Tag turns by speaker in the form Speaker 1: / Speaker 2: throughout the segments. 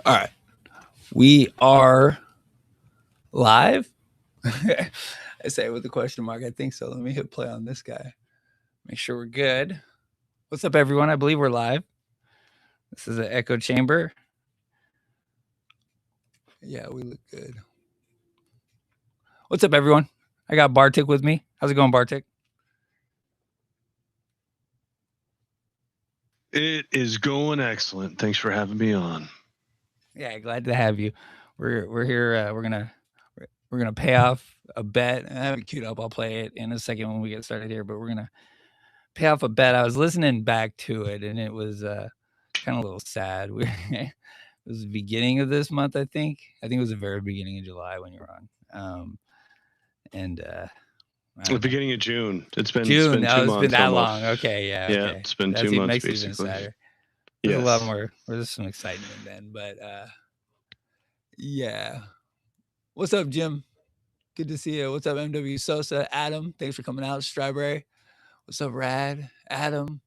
Speaker 1: All right. We are live. I say it with a question mark. I think so. Let me hit play on this guy. Make sure we're good. What's up, everyone? I believe we're live. This is an echo chamber. Yeah, we look good. What's up, everyone? I got Bartuk with me. How's it going, Bartuk?
Speaker 2: It is going excellent. Thanks for having me on.
Speaker 1: Yeah, glad to have you. We're here. We're gonna pay off a bet. I have it queued up. I'll play it in a second when we get started here. But we're gonna pay off a bet. I was listening back to it, and it was kind of a little sad. It was the beginning of this month, I think. I think it was the very beginning of July when you were on.
Speaker 2: The beginning of June. It's been
Speaker 1: June.
Speaker 2: It's been 2 months.
Speaker 1: It's been that
Speaker 2: almost.
Speaker 1: long. Okay, yeah.
Speaker 2: Yeah,
Speaker 1: Okay.
Speaker 2: it's been 2 months
Speaker 1: makes
Speaker 2: basically.
Speaker 1: It even sadder.
Speaker 2: Yes.
Speaker 1: There's a lot more. There's some excitement then, but yeah. What's up, Jim? Good to see you. What's up, MW Sosa? Adam, thanks for coming out. Strawberry. What's up, Rad? Adam.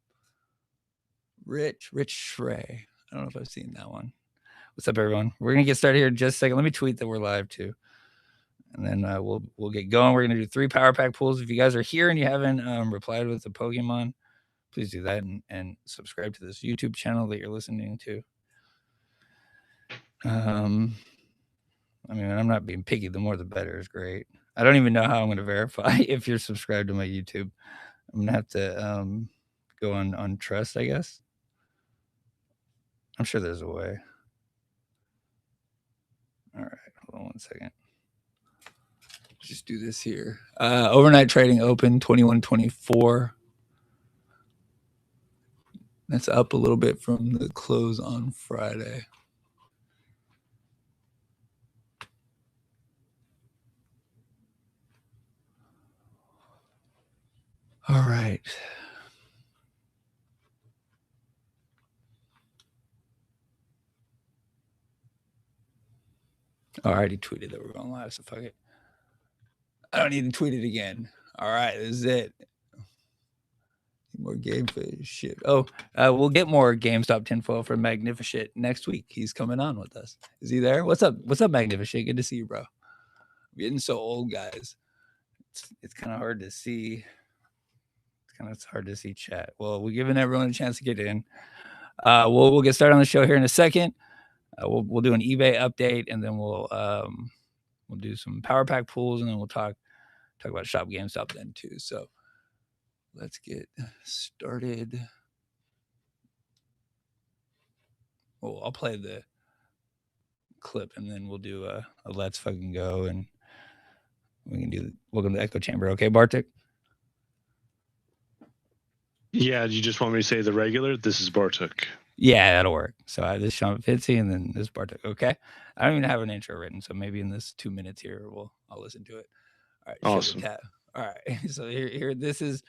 Speaker 1: Rich Shrey. I don't know if I've seen that one. What's up, everyone? We're gonna get started here in just a second. Let me tweet that we're live too, and then we'll get going. We're gonna do 3 power pack pulls. If you guys are here and you haven't replied with the Pokemon, please do that and subscribe to this YouTube channel that you're listening to. I mean, I'm not being picky. The more the better is great. I don't even know how I'm going to verify if you're subscribed to my YouTube. I'm going to have to go on Trust, I guess. I'm sure there's a way. All right, hold on one second. Let's just do this here. Overnight trading open 21.24. That's up a little bit from the close on Friday. All right. I already tweeted that we're going live, so fuck it. I don't need to tweet it again. All right, this is it. More game for shit. Oh, we'll get more GameStop tinfoil from Magnificent next week. He's coming on with us. Is he there? What's up? What's up, Magnificent? Good to see you, bro. I'm getting so old, guys. It's kind of hard to see. It's hard to see chat. Well, we're giving everyone a chance to get in. We'll get started on the show here in a second. We'll do an eBay update, and then we'll do some power pack pools, and then we'll talk about Shop GameStop then too. So let's get started. Well, I'll play the clip, and then we'll do a let's fucking go, and we can do welcome to Echo Chamber. Okay, Bartuk?
Speaker 2: Yeah, you just want me to say the regular? This is Bartuk.
Speaker 1: Yeah, that'll work. So this is Sean Fitzzzy, and then this is Bartuk. Okay, I don't even have an intro written, so maybe in this 2 minutes here, I'll listen to it. All right,
Speaker 2: awesome.
Speaker 1: All right, so here, this is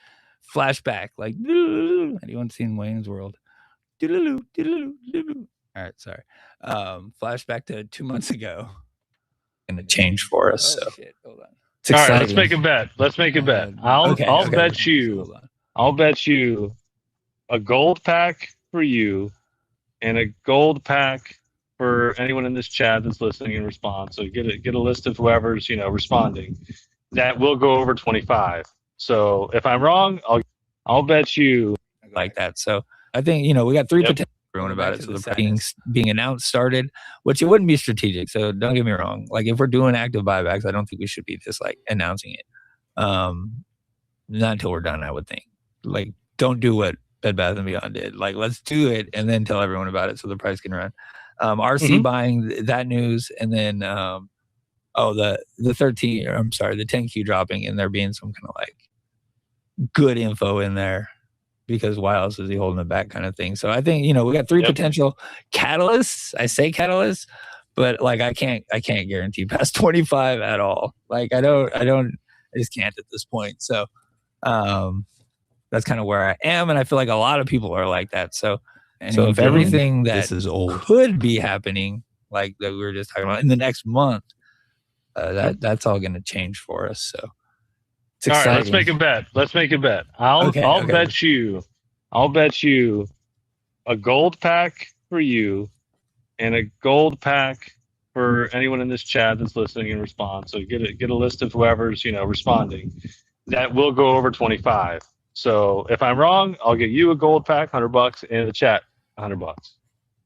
Speaker 1: flashback. Like, anyone seen Wayne's World? All right, sorry. Flashback to 2 months ago. Gonna change for us. So
Speaker 2: shit. Hold on. All right, let's make a bet. I'll bet you. I'll bet you a gold pack for you and a gold pack for anyone in this chat that's listening and respond. So get a list of whoever's responding. That will go over 25. So if I'm wrong, I'll bet you
Speaker 1: like that. So I think we got 3 potential everyone about it. So the being announced started, which it wouldn't be strategic. So don't get me wrong. Like if we're doing active buybacks, I don't think we should be just like announcing it. Not until we're done, I would think. Like don't do what Bed Bath & Beyond did. Like let's do it and then tell everyone about it so the price can run. RC buying that news, and then the 10Q dropping, and there being some kind of like good info in there because why else is he holding it back kind of thing. So I think we got 3 potential catalysts. I say catalysts, but like I can't guarantee past 25 at all. Like I just can't at this point. So that's kind of where I am, and I feel like a lot of people are like that. So if everything that could be happening, like that we were just talking about in the next month, that's all going to change for us. So it's exciting.
Speaker 2: All right, let's make a bet. I'll bet you a gold pack for you and a gold pack for anyone in this chat that's listening and respond. So get a list of whoever's responding. That will go over 25. So if I'm wrong, I'll get you a gold pack, $100, and the chat, $100.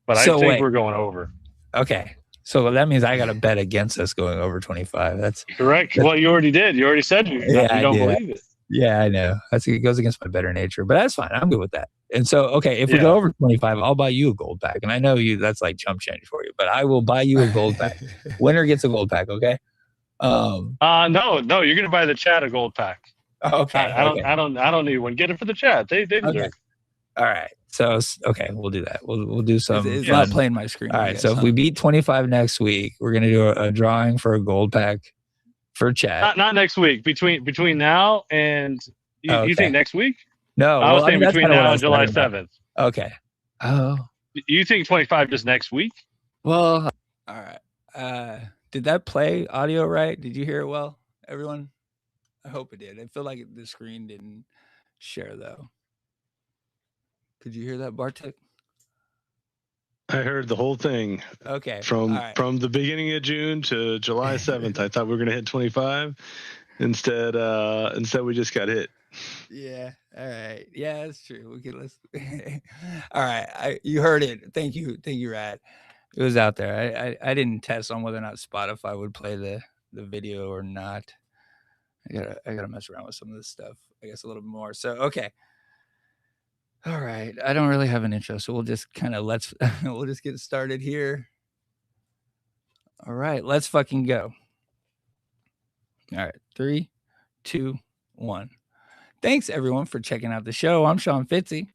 Speaker 2: But I think we're going over.
Speaker 1: Okay. So that means I got to bet against us going over 25. That's
Speaker 2: correct. Well, you already did. You already said you don't believe it.
Speaker 1: Yeah, I know. It goes against my better nature, but that's fine. I'm good with that. And so, okay, if we go over 25, I'll buy you a gold pack. And I know that's like chump change for you, but I will buy you a gold pack. Winner gets a gold pack, okay?
Speaker 2: No, you're gonna buy the chat a gold pack.
Speaker 1: Okay.
Speaker 2: I don't need one. Get it for the chat. They deserve it.
Speaker 1: All right. So okay, we'll do that. We'll do some.
Speaker 3: It's not playing my screen.
Speaker 1: All right. So if we beat 25 next week, we're gonna do a drawing for a gold pack for chat.
Speaker 2: Not next week. Between now and you think next week?
Speaker 1: No,
Speaker 2: I was saying between now and July 7th.
Speaker 1: Okay. Oh.
Speaker 2: You think 25 just next week?
Speaker 1: Well, all right. Did that play audio right? Did you hear it well, everyone? I hope it did. I feel like the screen didn't share though. Could you hear that, Bartuk?
Speaker 4: I heard the whole thing.
Speaker 1: Okay.
Speaker 4: From the beginning of June to July 7th. I thought we were going to hit 25. Instead we just got hit.
Speaker 1: Yeah. All right. Yeah, that's true. We could listen. All right. You heard it. Thank you, Rad. It was out there. I didn't test on whether or not Spotify would play the video or not. I gotta mess around with some of this stuff, I guess, a little bit more. So okay. All right. I don't really have an intro, so we'll just kind of we'll just get started here. All right, let's fucking go. All right, 3, 2, 1. Thanks everyone for checking out the show. I'm Sean Fitzzzy.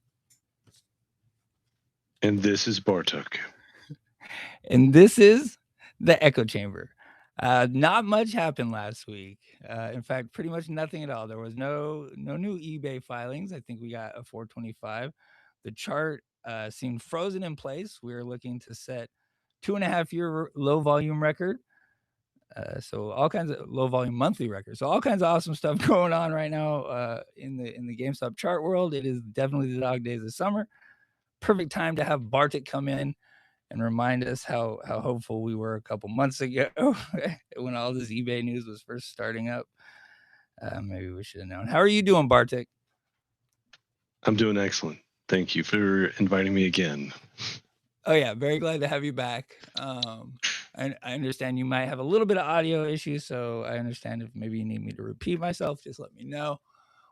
Speaker 4: And this is Bartuk.
Speaker 1: And this is the Echo Chamber. Not much happened last week. In fact, pretty much nothing at all. There was no new eBay filings. I think we got a 425. The chart seemed frozen in place. We were looking to set 2.5-year low volume record. So all kinds of low volume monthly records. So all kinds of awesome stuff going on right now in the GameStop chart world. It is definitely the dog days of summer. Perfect time to have Bartuk come in and remind us how hopeful we were a couple months ago when all this eBay news was first starting up. Maybe we should have known. How are you doing, Bartuk?
Speaker 4: I'm doing excellent. Thank you for inviting me again.
Speaker 1: Oh yeah, very glad to have you back. I understand you might have a little bit of audio issues, so I understand if maybe you need me to repeat myself, just let me know.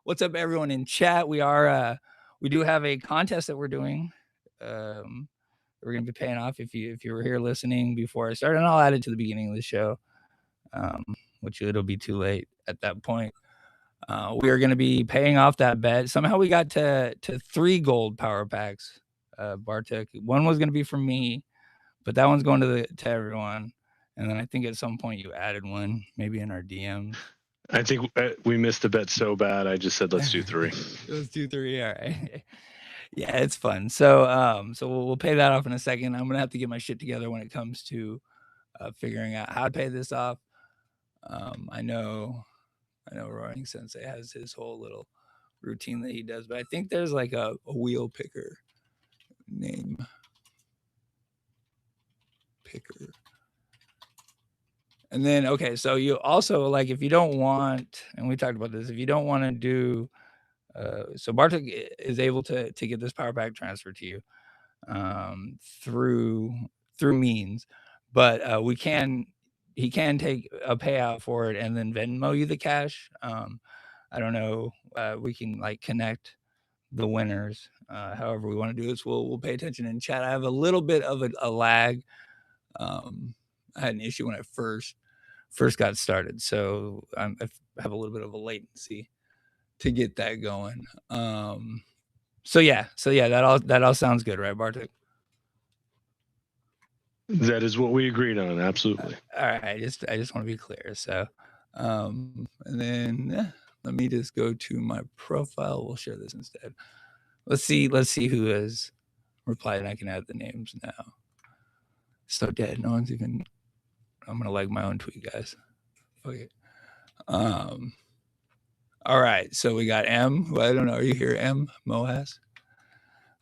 Speaker 1: What's up, everyone in chat? We do have a contest that we're doing. We're going to be paying off if you were here listening before I started, and I'll add it to the beginning of the show, which it'll be too late at that point. We are going to be paying off that bet. Somehow we got to 3 gold power packs, Bartuk. One was going to be for me, but that one's going to everyone. And then I think at some point you added one, maybe in our DMs.
Speaker 4: I think we missed the bet so bad. I just said, let's do 3.
Speaker 1: Let's do 3. All right. Yeah, it's fun. So we'll pay that off in a second. I'm going to have to get my shit together when it comes to figuring out how to pay this off. I know Roaring Sensei has his whole little routine that he does, but I think there's like a wheel picker name. Picker. And then, okay, so you also, like, if you don't want, and we talked about this, if you don't want to do, so Bartuk is able to get this power pack transferred to you through means, but he can take a payout for it and then Venmo you the cash. I don't know. We can like connect the winners. However we want to do this, we'll pay attention in chat. I have a little bit of a lag. I had an issue when I first got started, so I have a little bit of a latency to get that going. So yeah, that all sounds good, right, Bartuk?
Speaker 4: That is what we agreed on. Absolutely.
Speaker 1: All right. I just want to be clear. So, and then let me just go to my profile. We'll share this instead. Let's see who has replied. I can add the names now. So dead. No one's even. I'm gonna like my own tweet, guys. Fuck it. All right. So we got M. Who I don't know. Are you here, M? Mohas.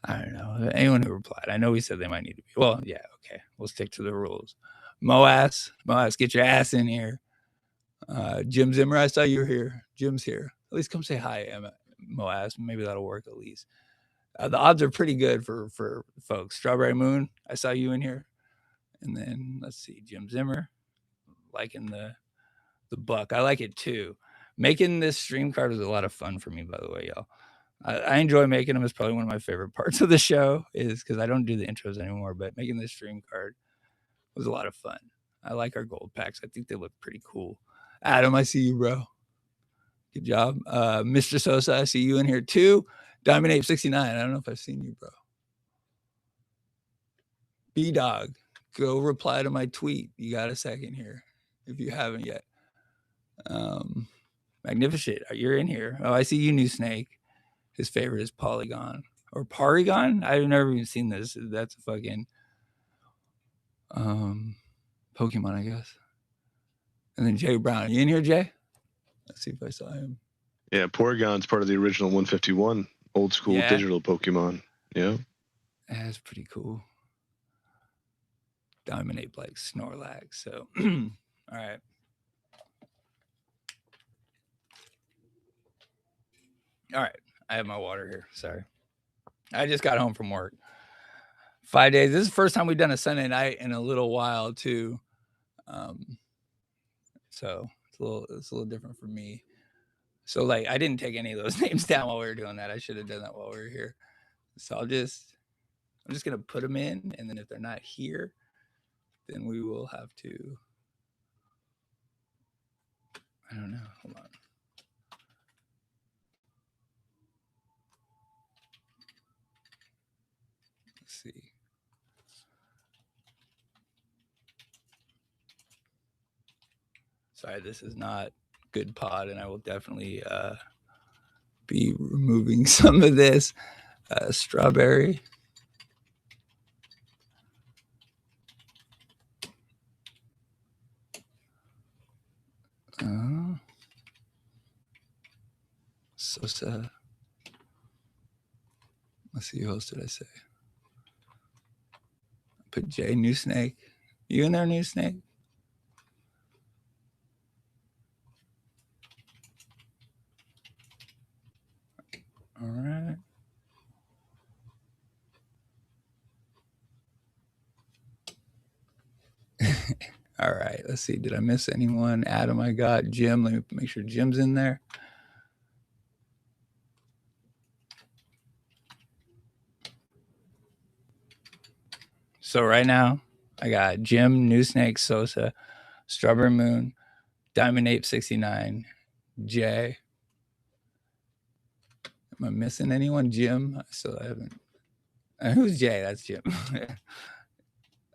Speaker 1: I don't know. Anyone who replied. I know we said they might need to be. Well, yeah, okay. We'll stick to the rules. Moas, get your ass in here. Jim Zimmer, I saw you were here. Jim's here. At least come say hi, Emma. Moas. Maybe that'll work at least. The odds are pretty good for folks. Strawberry Moon, I saw you in here. And then let's see, Jim Zimmer, liking the buck. I like it too. Making this stream card was a lot of fun for me, by the way, y'all. I enjoy making them. It's probably one of my favorite parts of the show is because I don't do the intros anymore, but making this stream card was a lot of fun. I like our gold packs. I think they look pretty cool. Adam, I see you, bro. Good job. Mr. Sosa, I see you in here too. Diamond Ape 69. I don't know if I've seen you, bro. B-Dog, go reply to my tweet. You got a second here if you haven't yet. Magnificent. You're in here. Oh, I see you, New Snake. His favorite is Polygon or Porygon. I've never even seen this. That's a fucking Pokemon, I guess. And then Jay Brown. You in here, Jay? Let's see if I saw him.
Speaker 4: Yeah, Porygon's part of the original 151 old school digital Pokemon. Yeah.
Speaker 1: That's pretty cool. Diamond Ape like Snorlax. So, all right. All right. I have my water here. Sorry. I just got home from work. 5 days. This is the first time we've done a Sunday night in a little while too. So it's a little different for me. So like I didn't take any of those names down while we were doing that. I should have done that while we were here. So I'm just gonna put them in, and then if they're not here, then we will have to. I don't know. Hold on. Let's see. Sorry, this is not good pod, and I will definitely be removing some of this. Strawberry. Sosa. Let's see, who else did I say? Put J, New Snake. You in there, New Snake? All right. All right. Let's see. Did I miss anyone? Adam, I got. Jim. Let me make sure Jim's in there. So right now, I got Jim, New Snake, Sosa, Strawberry Moon, Diamond Ape 69, Jay. Am I missing anyone? Jim? I still haven't. Who's Jay? That's Jim.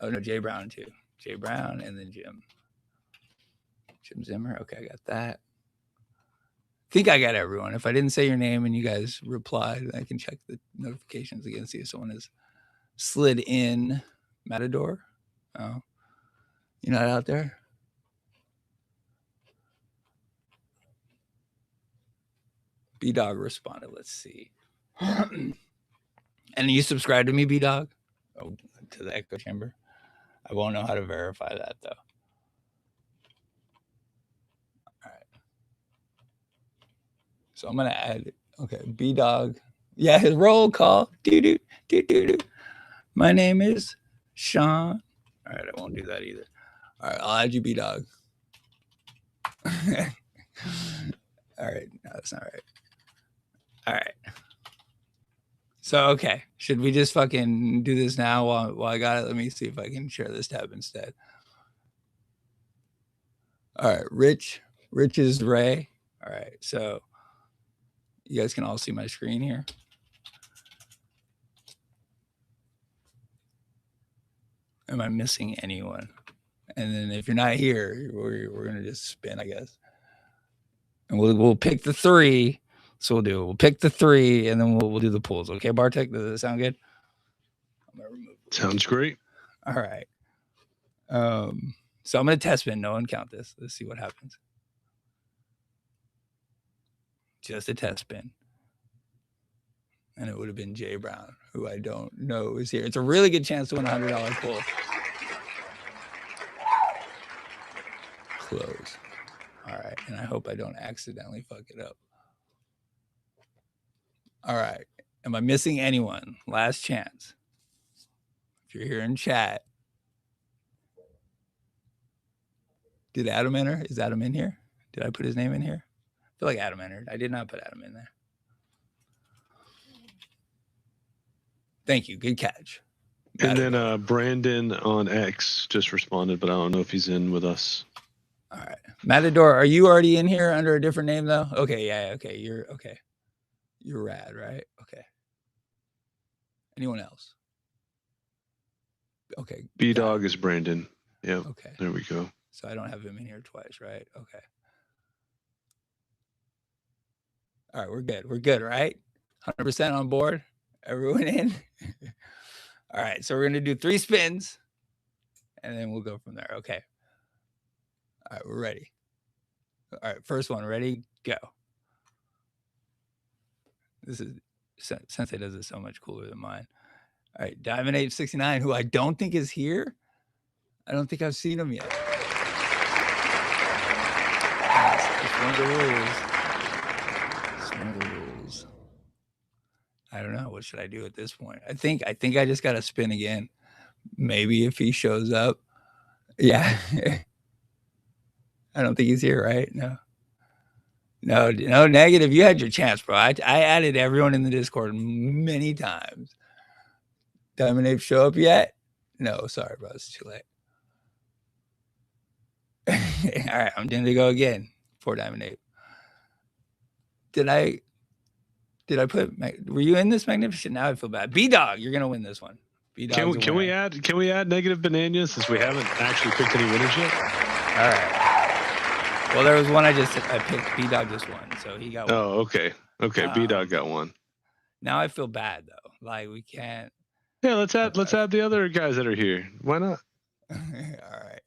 Speaker 1: Oh, no, Jay Brown, too. Jay Brown and then Jim. Jim Zimmer. Okay, I got that. I think I got everyone. If I didn't say your name and you guys replied, I can check the notifications again, see if someone has slid in. Matador? Oh, you're not out there? B-Dog responded. Let's see. And you subscribe to me, B-Dog? Oh, to the echo chamber? I won't know how to verify that, though. All right. So I'm going to add, okay, B-Dog. Yeah, his roll call. Do-do. My name is Sean. All right, I won't do that either. All right, I'll add you, B-Dog. All right, no, that's not right. All right. So, okay, should we just fucking do this now while I got it? Let me see if I can share this tab instead. All right, Rich is Ray. All right, so you guys can all see my screen here. Am I missing anyone? And then if you're not here, we're gonna just spin, I guess. And we'll pick the three. So we'll pick the three, and then we'll do the pulls. Okay, Bartuk, does that sound good? I'm gonna remove it.
Speaker 4: Sounds great.
Speaker 1: All right. So I'm gonna test spin. No one count this. Let's see what happens. Just a test spin. And it would have been Jay Brown, who I don't know is here. It's a really good chance to win a $100 pull. Close. All right. And I hope I don't accidentally fuck it up. All right. Am I missing anyone? Last chance. If you're here in chat. Did Adam enter? Is Adam in here? Did I put his name in here? I feel like Adam entered. I did not put Adam in there. Thank you. Good catch.
Speaker 4: And then Brandon on X just responded, but I don't know if he's in with us.
Speaker 1: All right. Matador, are you already in here under a different name, though? Okay. Yeah. Okay. You're okay. You're rad, right? Okay. Anyone else? Okay.
Speaker 4: B-Dog is Brandon. Yeah.
Speaker 1: Okay.
Speaker 4: There we go.
Speaker 1: So I don't have him in here twice, right? Okay. All right. We're good. We're good, right? 100% on board. Everyone in? All right. So we're going to do 3 spins and then we'll go from there. Okay. All right. We're ready. All right. First one. Ready? Go. This is Sensei does it so much cooler than mine. All right. Diamond 869, who I don't think is here. I don't think I've seen him yet. It's one of the rules. It's one of the rules. I don't know. What should I do at this point? I think I just got to spin again. Maybe if he shows up. Yeah. I don't think he's here, right? No, negative. You had your chance, bro. I added everyone in the Discord many times. Diamond Ape show up yet? No, sorry, bro. It's too late. All right, I'm going to go again for Diamond Ape. Did I put? Were you in this magnificent? Now I feel bad. B-Dog, you're gonna win this one.
Speaker 4: B-Dog. Can we add negative bananas since we haven't actually picked any winners yet?
Speaker 1: All right. Well, there was one I picked. B-Dog just won, so he got one.
Speaker 4: Oh, okay. Okay, B-Dog got one.
Speaker 1: Now I feel bad though. Like we can't.
Speaker 4: Yeah, let's add the other guys that are here. Why not?
Speaker 1: All right.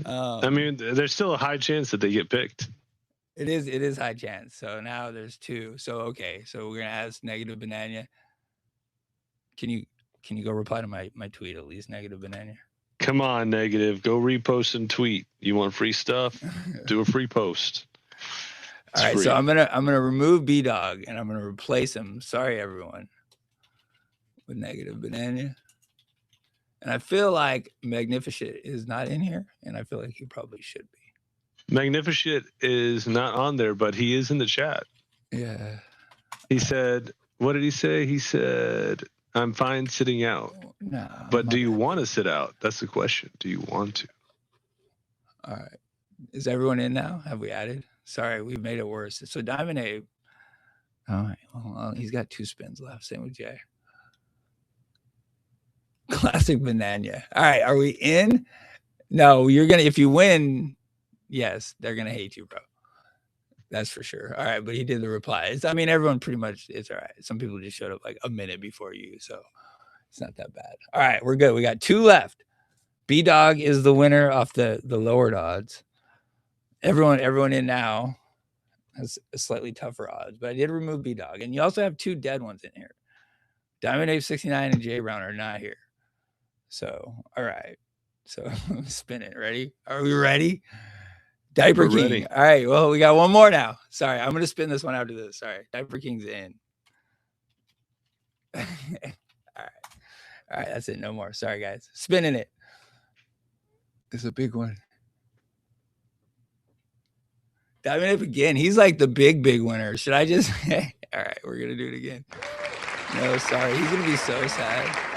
Speaker 4: I mean, there's still a high chance that they get picked.
Speaker 1: It is high chance. So now there's 2. So okay. So we're gonna ask negative banana. Can you go reply to my tweet at least, negative banana?
Speaker 4: Come on, negative. Go repost and tweet. You want free stuff? Do a free post.
Speaker 1: All right. Free. So I'm gonna remove B-Dog and I'm gonna replace him. Sorry, everyone. With negative banana. And I feel like Magnificent is not in here, and I feel like he probably should be.
Speaker 4: Magnificent is not on there, but he is in the chat.
Speaker 1: Yeah.
Speaker 4: He said, what did he say? He said, I'm fine sitting out.
Speaker 1: No.
Speaker 4: But do you want to sit out? That's the question. Do you want to?
Speaker 1: All right. Is everyone in now? Have we added? Sorry, we've made it worse. So Diamond Ape. All right. Well, he's got 2 spins left. Same with Jay. Classic banana. All right. Are we in? No, if you win, yes, they're going to hate you, bro. That's for sure. All right. But he did the reply. Everyone pretty much, it's all right. Some people just showed up like a minute before you. So it's not that bad. All right. We're good. We got 2 left. B-Dog is the winner off the lowered odds. Everyone in now has a slightly tougher odds, but I did remove B-Dog. And you also have 2 dead ones in here. Diamond Ape 69 and Jay Brown are not here. So, all right. So spin it. Ready? Are we ready? Diaper King. Ready. All right. Well, we got one more now. Sorry. I'm going to spin this one after this. Sorry. Diaper King's in. All right. All right. That's it. No more. Sorry, guys. Spinning it. It's a big one. Diamond Ape again. He's like the big winner. Should I just? All right. We're going to do it again. No, sorry. He's going to be so sad.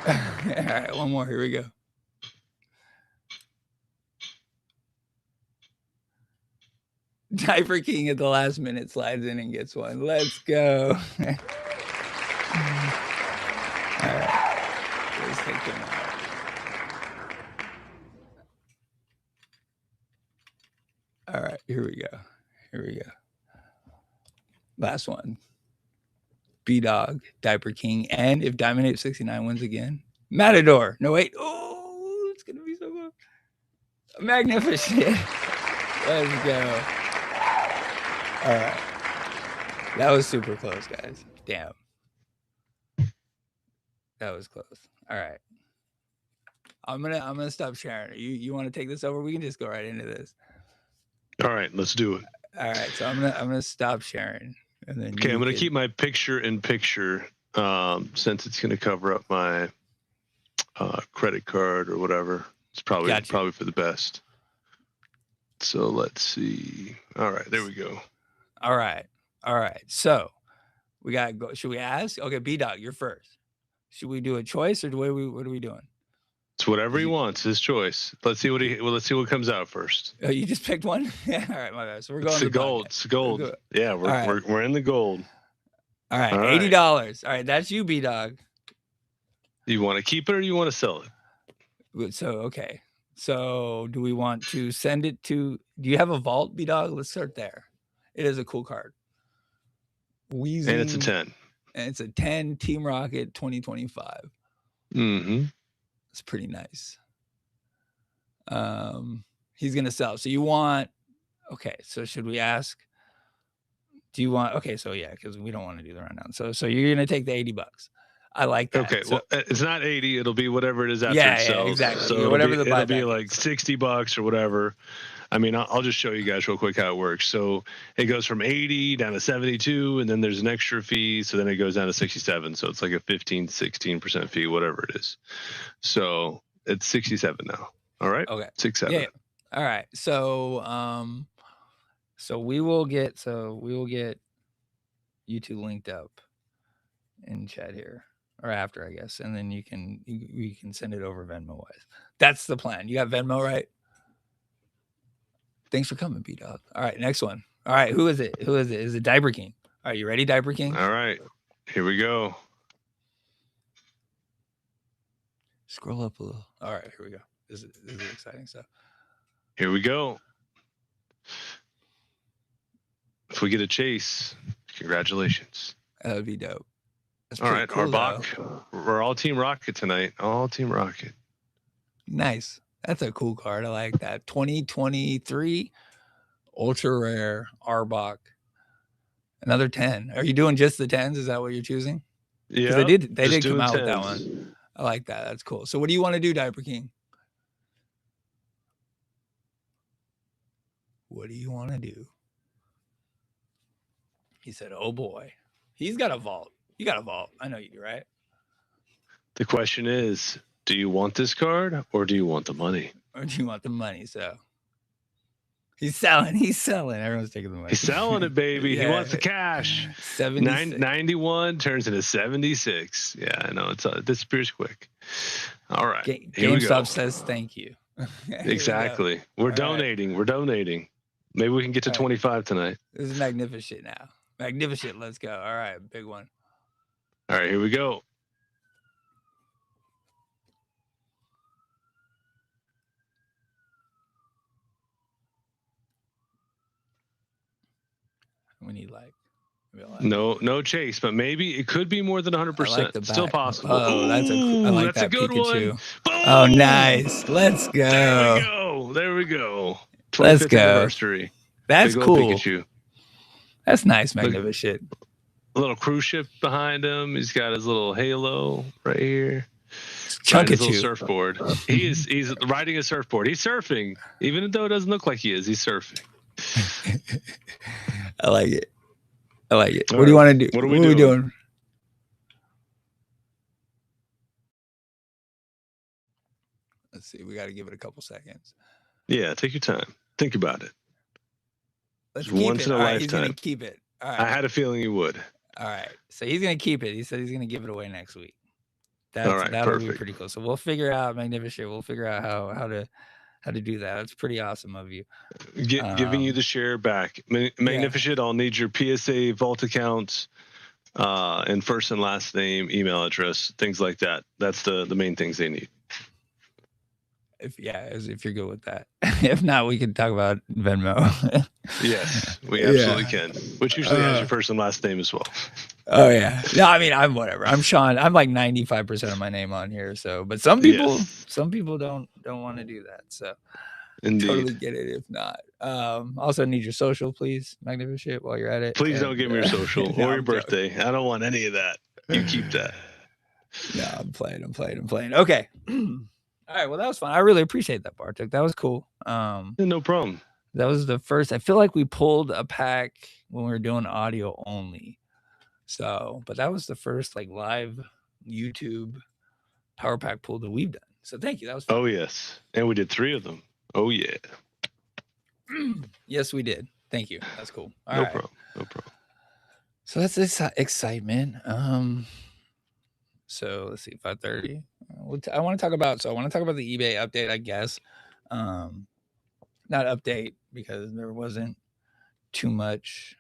Speaker 1: All right, one more. Here we go. Diaper King at the last minute slides in and gets one. Let's go. All right. Let's take him out. All right, here we go. Here we go. Last one. B-Dog, Diaper King, and if Diamond Ape 69 wins again, Matador. No, wait. Oh, it's going to be so good. Magnificent. Let's go. All right. That was super close, guys. Damn. That was close. All right. I'm gonna stop sharing. You want to take this over? We can just go right into this.
Speaker 4: All right, let's do it.
Speaker 1: All right. So I'm gonna stop sharing, and then
Speaker 4: I'm gonna keep my picture in picture since it's gonna cover up my credit card or whatever. It's probably for the best. So let's see. All right, there we go.
Speaker 1: All right. So we gotta go. Should we ask? Okay, B-Dog, you're first. Should we do a choice or what are we doing?
Speaker 4: It's whatever he wants. His choice. Let's see what comes out first.
Speaker 1: Oh, you just picked one? Yeah. All right, my bad. So we're going
Speaker 4: to gold. It's gold. Yeah, we're in the gold.
Speaker 1: All right, $80. All right, that's you, B-Dog.
Speaker 4: You want to keep it or you want to sell
Speaker 1: it? So okay. So do we want to send it to? Do you have a vault, B-Dog? Let's start there. It is a cool card.
Speaker 4: Wheezing, and it's a 10.
Speaker 1: And it's a 10 Team Rocket 2025.
Speaker 4: Mm-hmm.
Speaker 1: It's pretty nice. He's gonna sell. So you want? Okay. So should we ask? Do you want? Okay. So yeah, because we don't want to do the rundown. So you're gonna take the $80. I like that.
Speaker 4: Okay.
Speaker 1: So,
Speaker 4: well, it's not 80. It'll be whatever it is after it sells.
Speaker 1: Yeah, exactly.
Speaker 4: So
Speaker 1: whatever
Speaker 4: it'll be like $60 or whatever. I mean, I'll just show you guys real quick how it works. So it goes from 80 down to 72, and then there's an extra fee. So then it goes down to 67. So it's like a 16% fee, whatever it is. So it's 67 now. All right.
Speaker 1: Okay.
Speaker 4: 67.
Speaker 1: Yeah. All right. So we will get you two linked up in chat here or after, I guess, and then we can send it over Venmo wise. That's the plan. You got Venmo, right? Thanks for coming, B-Dog. All right, next one. All right, who is it? Is it Diaper King? Are you ready, Diaper King?
Speaker 4: All right, here we go.
Speaker 1: Scroll up a little. All right, here we go. This is exciting stuff.
Speaker 4: Here we go. If we get a chase, congratulations.
Speaker 1: That would be dope.
Speaker 4: All right, cool, Arbok. We're all Team Rocket tonight. All Team Rocket.
Speaker 1: Nice. That's a cool card. I like that. 2023 ultra rare Arbok. Another 10. Are you doing just the 10s? Is that what you're choosing?
Speaker 4: Yeah.
Speaker 1: They did come out with that one. I like that. That's cool. So what do you want to do, Diaper King? What do you want to do? He said, oh boy. He's got a vault. You got a vault. I know you do, right?
Speaker 4: The question is, do you want this card or do you want the money?
Speaker 1: Or do you want the money? So he's selling. Everyone's taking the money.
Speaker 4: He's selling it, baby. Yeah. He wants the cash. 91 turns into 76. Yeah, I know. It disappears quick. All right.
Speaker 1: GameStop says thank you.
Speaker 4: Exactly. We're donating. Right. We're donating. Maybe we can get to 25 tonight.
Speaker 1: This is magnificent now. Magnificent. Let's go. All right. Big one.
Speaker 4: All right. Here we go.
Speaker 1: We need
Speaker 4: no chase, but maybe it could be more than 100%. Still possible.
Speaker 1: Oh, that's a good
Speaker 4: Pikachu.
Speaker 1: One. Oh, nice. Let's go.
Speaker 4: There we go.
Speaker 1: Let's go.
Speaker 4: Anniversary.
Speaker 1: That's cool.
Speaker 4: Pikachu.
Speaker 1: That's nice, magnificent.
Speaker 4: A little cruise ship behind him. He's got his little halo right here.
Speaker 1: Chunkachu.
Speaker 4: His little surfboard. He's riding a surfboard. He's surfing, even though it doesn't look like he is. He's surfing.
Speaker 1: I like it. What do you want to do?
Speaker 4: What are we doing?
Speaker 1: Let's see. We got to give it a couple seconds.
Speaker 4: Yeah, take your time. Think about it.
Speaker 1: Let's keep
Speaker 4: once
Speaker 1: it.
Speaker 4: in a lifetime.
Speaker 1: He's gonna keep it. All right.
Speaker 4: I had a feeling you would.
Speaker 1: All right. So he's gonna keep it. He said he's gonna give it away next week.
Speaker 4: That'll
Speaker 1: be pretty cool. So we'll figure out, magnificent. We'll figure out how to do that. That's pretty awesome of you.
Speaker 4: Giving you the share back. Magnificent. Yeah. I'll need your PSA vault accounts, and first and last name, email address, things like that. That's the main things they need.
Speaker 1: If you're good with that. If not, we can talk about Venmo.
Speaker 4: Yes, we absolutely can. Which usually has your first and last name as well.
Speaker 1: Oh yeah. No, I mean, I'm whatever. I'm Sean. I'm like 95% of my name on here. So, but some people don't want to do that. So
Speaker 4: Indeed.
Speaker 1: Totally get it. If not, also need your social, please. Magnificent while you're at it.
Speaker 4: Please don't give me your social or your birthday. I don't want any of that. You keep that.
Speaker 1: No, I'm playing. Okay. All right. Well, that was fun. I really appreciate that, Bartuk. That was cool.
Speaker 4: No problem.
Speaker 1: That was the first. I feel like we pulled a pack when we were doing audio only. So, but that was the first like live YouTube power pack pull that we've done. So thank you. That was fun.
Speaker 4: Oh yes, and we did 3 of them. Oh yeah.
Speaker 1: Yes, we did. Thank you. That's cool.
Speaker 4: No problem.
Speaker 1: So that's this excitement. So let's see, 5:30. I want to talk about the eBay update, I guess. Not update because there wasn't too much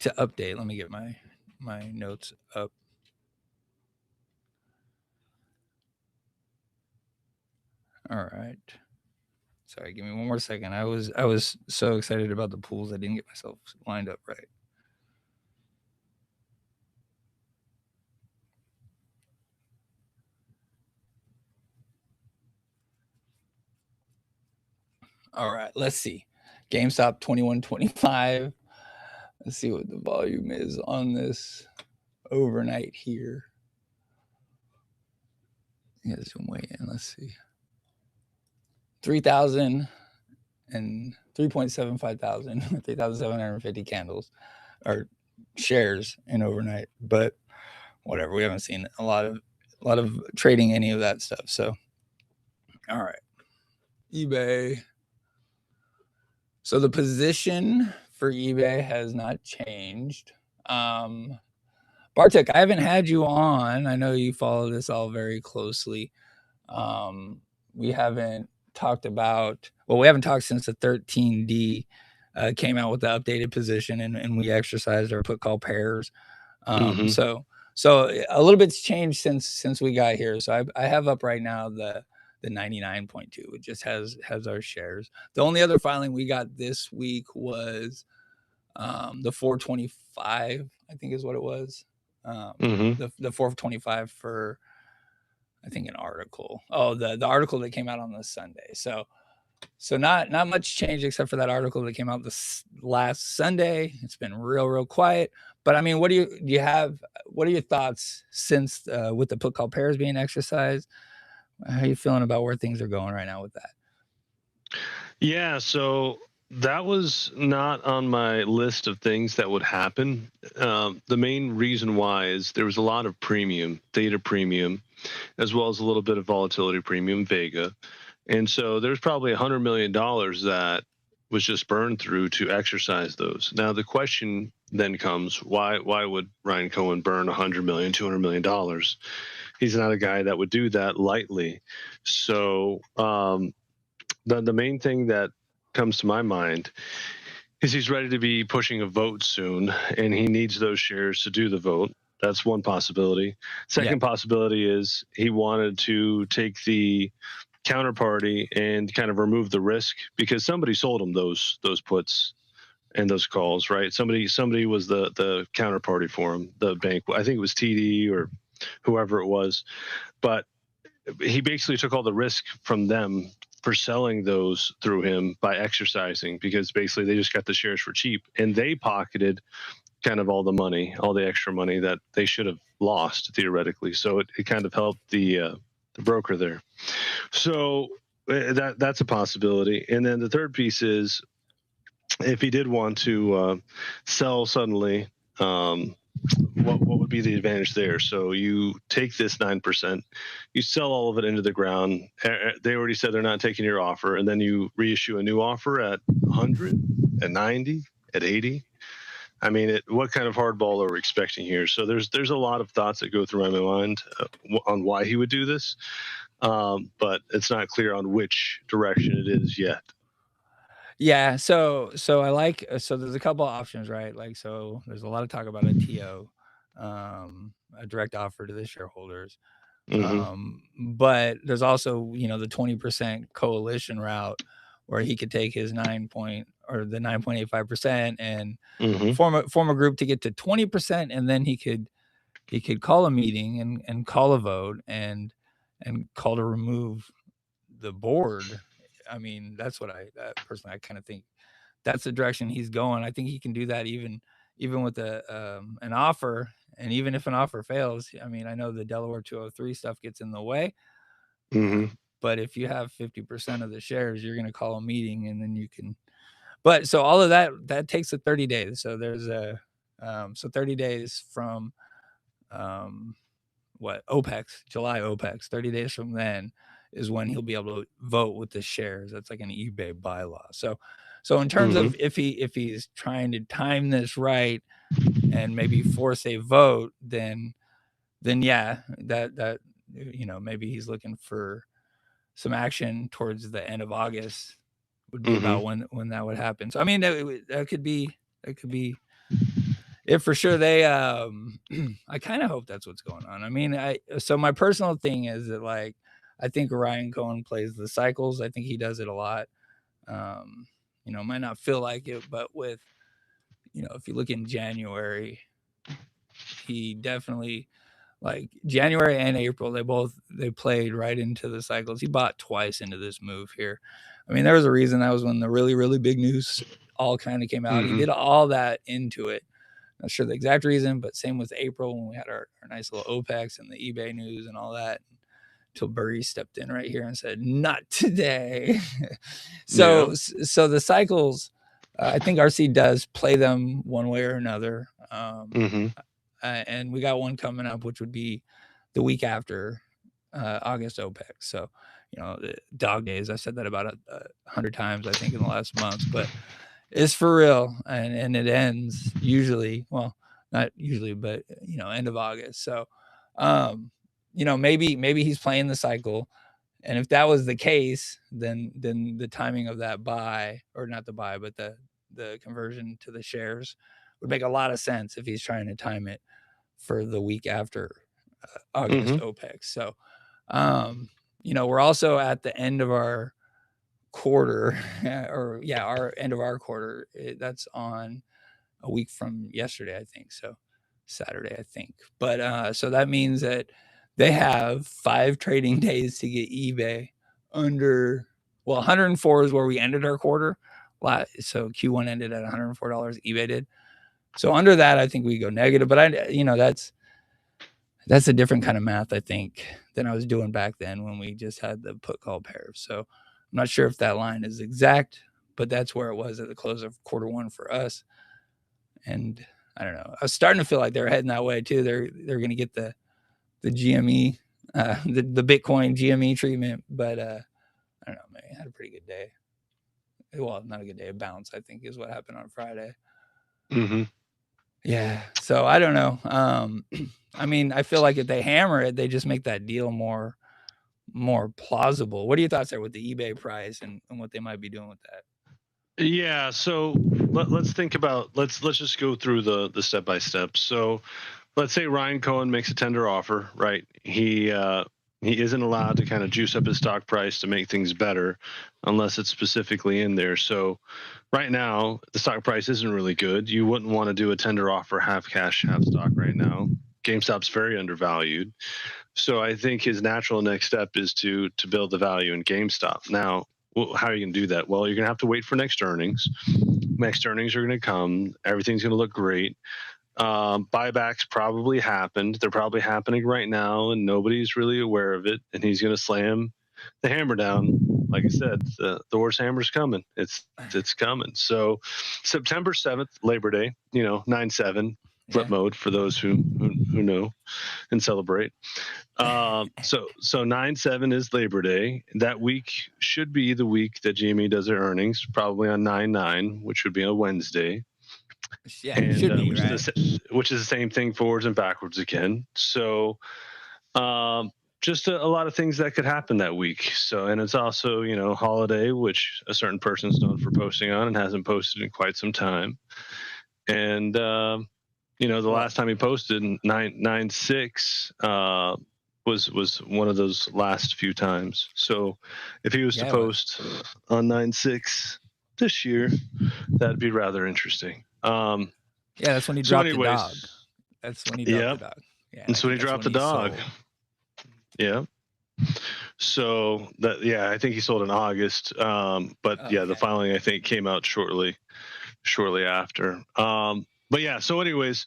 Speaker 1: to update. Let me get my notes up. All right. Sorry, give me one more second. I was so excited about the pools, I didn't get myself lined up right. All right, let's see. GameStop 21.25. Let's see what the volume is on this overnight here. Yeah, zoom way in. Let's see. 3,000 and 3.75 thousand, 3,750 candles or shares in overnight. But whatever, we haven't seen a lot of trading any of that stuff. So, all right, eBay. So the position for eBay has not changed. Bartuk, I haven't had you on. I know you follow this all very closely. We haven't talked since the 13D came out with the updated position, and we exercised our put call pairs. So a little bit's changed since we got here. So I have up right now the 99.2. It just has our shares. The only other filing we got this week was the 425, I think is what it was. The 425 for, I think, an article. Oh, the article that came out on this Sunday. So not much change except for that article that came out this last Sunday. It's been real quiet. But I mean, what are your thoughts since with the put call pairs being exercised? How are you feeling about where things are going right now with that?
Speaker 4: Yeah, so that was not on my list of things that would happen. The main reason why is there was a lot of premium, data premium, as well as a little bit of volatility premium, Vega. And so there's probably $100 million that was just burned through to exercise those. Now, the question then comes, why would Ryan Cohen burn $100 million, $200 million? He's not a guy that would do that lightly. So the main thing that comes to my mind is he's ready to be pushing a vote soon, and he needs those shares to do the vote. That's one possibility. Second possibility is he wanted to take the counterparty and kind of remove the risk because somebody sold him those puts and those calls, right? Somebody was the counterparty for him, the bank. I think it was TD or whoever it was, but he basically took all the risk from them for selling those through him by exercising, because basically they just got the shares for cheap and they pocketed kind of all the money, all the extra money that they should have lost theoretically. So it kind of helped the broker there. So that's a possibility. And then the third piece is if he did want to sell suddenly, what would be the advantage there? So you take this 9%, you sell all of it into the ground. They already said they're not taking your offer, and then you reissue a new offer at 100, at 90, at 80. I mean, what kind of hardball are we expecting here? So there's a lot of thoughts that go through my mind on why he would do this, but it's not clear on which direction it is yet.
Speaker 1: Yeah, so I like, so there's a couple of options, right? Like, so there's a lot of talk about a TO, a direct offer to the shareholders. But there's also, the 20% coalition route where he could take his 9.85% and form a group to get to 20%, and then he could call a meeting and call a vote and call to remove the board I mean, that's what personally, I kind of think that's the direction he's going. I think he can do that even with an offer. And even if an offer fails, I mean, I know the Delaware 203 stuff gets in the way. But if you have 50% of the shares, you're going to call a meeting and then you can. But so all of that takes 30 days. So there's 30 days from OPEX, July OPEX, 30 days from then is when he'll be able to vote with the shares. That's like an eBay bylaw. So in terms of if he's trying to time this right and maybe force a vote, then yeah, that maybe he's looking for some action towards the end of August would be about when that would happen. So I mean, that could be if for sure. They I kind of hope that's what's going on. I mean, so my personal thing is that, like, I think Ryan Cohen plays the cycles. I think he does it a lot. Might not feel like it, but with, if you look in January, he definitely, like, January and April, they played right into the cycles. He bought twice into this move here. I mean, there was a reason. That was when the really, really big news all kind of came out. He did all that into it. Not sure the exact reason, but same with April when we had our nice little OPEX and the eBay news and all that, until Burry stepped in right here and said, not today. So the cycles, I think RC does play them one way or another. And we got one coming up, which would be the week after August OPEX. So, the dog days, I said that about 100 times, I think, in the last month, but it's for real. And it ends usually, well, not usually, but, end of August. So, maybe he's playing the cycle. And if that was the case, then the timing of that buy, or not the buy, but the conversion to the shares would make a lot of sense if he's trying to time it for the week after August OPEX. So, we're also at the end of our quarter, our end of our quarter. That's on a week from yesterday, I think. So Saturday, I think. But so that means that they have 5 trading days to get eBay under. Well, 104 is where we ended our quarter. So Q1 ended at $104. eBay did. So under that, I think we go negative. But that's a different kind of math, I think, than I was doing back then when we just had the put call pairs. So I'm not sure if that line is exact, but that's where it was at the close of quarter one for us. And I don't know. I was starting to feel like they're heading that way too. They're going to get the GME, the Bitcoin GME treatment. But I don't know, man. I had a pretty good day. Well, not a good day. A bounce, I think, is what happened on Friday. Yeah. So I don't know. I mean, I feel like if they hammer it, they just make that deal more plausible. What are your thoughts there with the eBay price and what they might be doing with that?
Speaker 4: Yeah. So let's think about, let's just go through the step by step. So let's say Ryan Cohen makes a tender offer, right? He isn't allowed to kind of juice up his stock price to make things better unless it's specifically in there. So right now, the stock price isn't really good. You wouldn't want to do a tender offer, half cash, half stock right now. GameStop's very undervalued. So I think his natural next step is to build the value in GameStop. Now, how are you going to do that? Well, you're going to have to wait for next earnings. Next earnings are going to come. Everything's going to look great. Buybacks probably happened. They're probably happening right now, and nobody's really aware of it. And he's going to slam the hammer down. Like I said, the worst hammer's coming. It's coming. So September 7th, Labor Day, 9/7 flip mode for those who know and celebrate. So 9/7 is Labor Day. That week should be the week that GME does their earnings, probably on 9/9, which would be a Wednesday.
Speaker 1: Yeah, and, should be,
Speaker 4: which is the same thing forwards and backwards again. So just a lot of things that could happen that week. So, and it's also, holiday, which a certain person's known for posting on and hasn't posted in quite some time. And, the last time he posted 9/6 was one of those last few times. So if he was to post on 9/6 this year, that'd be rather interesting.
Speaker 1: That's when he dropped the dog. That's when he dropped the dog. Yeah,
Speaker 4: and so when he dropped the dog. Yeah. So that, yeah, I think he sold in August. But yeah, the filing I think came out shortly after. But yeah, so anyways,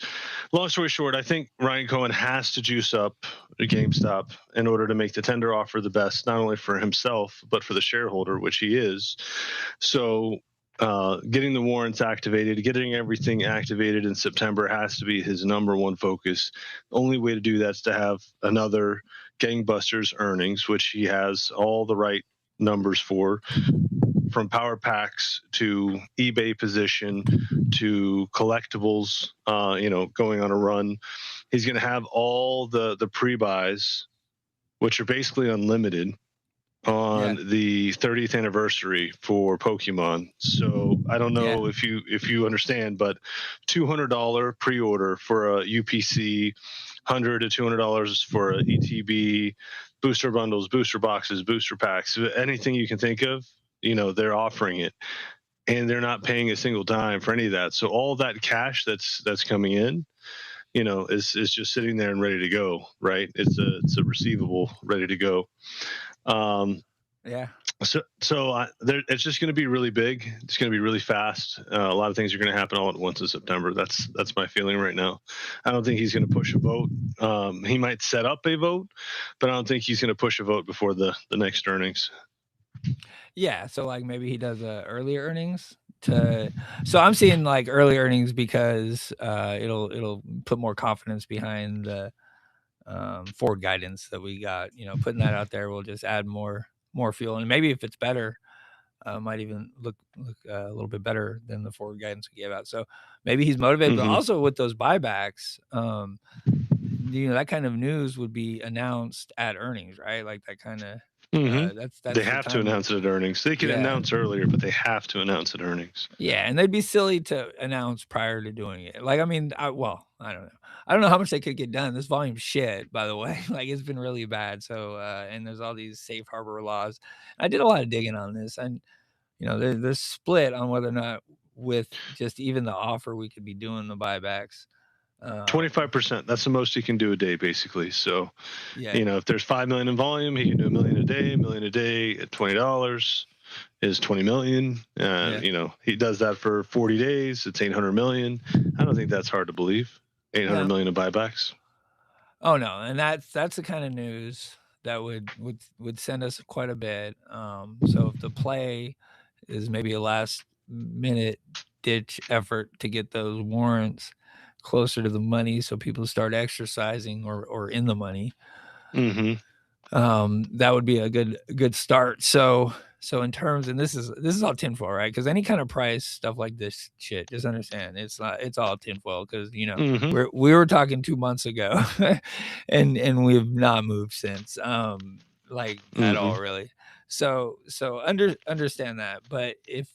Speaker 4: long story short, I think Ryan Cohen has to juice up GameStop in order to make the tender offer the best, not only for himself, but for the shareholder, which he is. So getting the warrants activated, getting everything activated in September has to be his number one focus. The only way to do that is to have another gangbusters earnings, which he has all the right numbers for, from PowerPacks to eBay position to collectibles, going on a run. He's going to have all the pre-buys, which are basically unlimited, on the 30th anniversary for Pokemon. So I don't know if you understand, but $200 pre-order for a UPC, $100 to $200 for a ETB, booster bundles, booster boxes, booster packs, anything you can think of. They're offering it, and they're not paying a single dime for any of that. So all that cash that's coming in, is just sitting there and ready to go. Right? It's a receivable ready to go. So it's just going to be really big. It's going to be really fast. A lot of things are going to happen all at once in September. That's my feeling right now. I don't think he's going to push a vote. He might set up a vote, but I don't think he's going to push a vote before the next earnings.
Speaker 1: Yeah, so like maybe he does early earnings so I'm seeing like early earnings because it'll put more confidence behind the forward guidance that we got. Putting that out there will just add more fuel, and maybe if it's better, might even look a little bit better than the forward guidance we gave out. So maybe he's motivated, but also with those buybacks, that kind of news would be announced at earnings, right? Like that kind of. That's
Speaker 4: they have to announce it at earnings. They can announce earlier, but they have to announce at earnings.
Speaker 1: Yeah, and they'd be silly to announce prior to doing it. Like, I mean, I don't know. I don't know how much they could get done. This volume's shit, by the way. Like, it's been really bad. So, and there's all these safe harbor laws. I did a lot of digging on this, and they're split on whether or not with just even the offer we could be doing the buybacks.
Speaker 4: 25%. That's the most he can do a day, basically. So, if there's 5 million in volume, he can do $1 million a day. $1 million a day at $20 is 20 million. He does that for 40 days. It's 800 million. I don't think that's hard to believe. 800 million in buybacks.
Speaker 1: Oh no, and that's the kind of news that would send us quite a bit. So if the play is maybe a last minute ditch effort to get those warrants closer to the money, so people start exercising or in the money, that would be a good start. So in terms, and this is all tinfoil, right? Because any kind of price stuff like this shit, just understand it's all tinfoil. Because we were talking 2 months ago, and we've not moved since, at all, really. So understand that. But if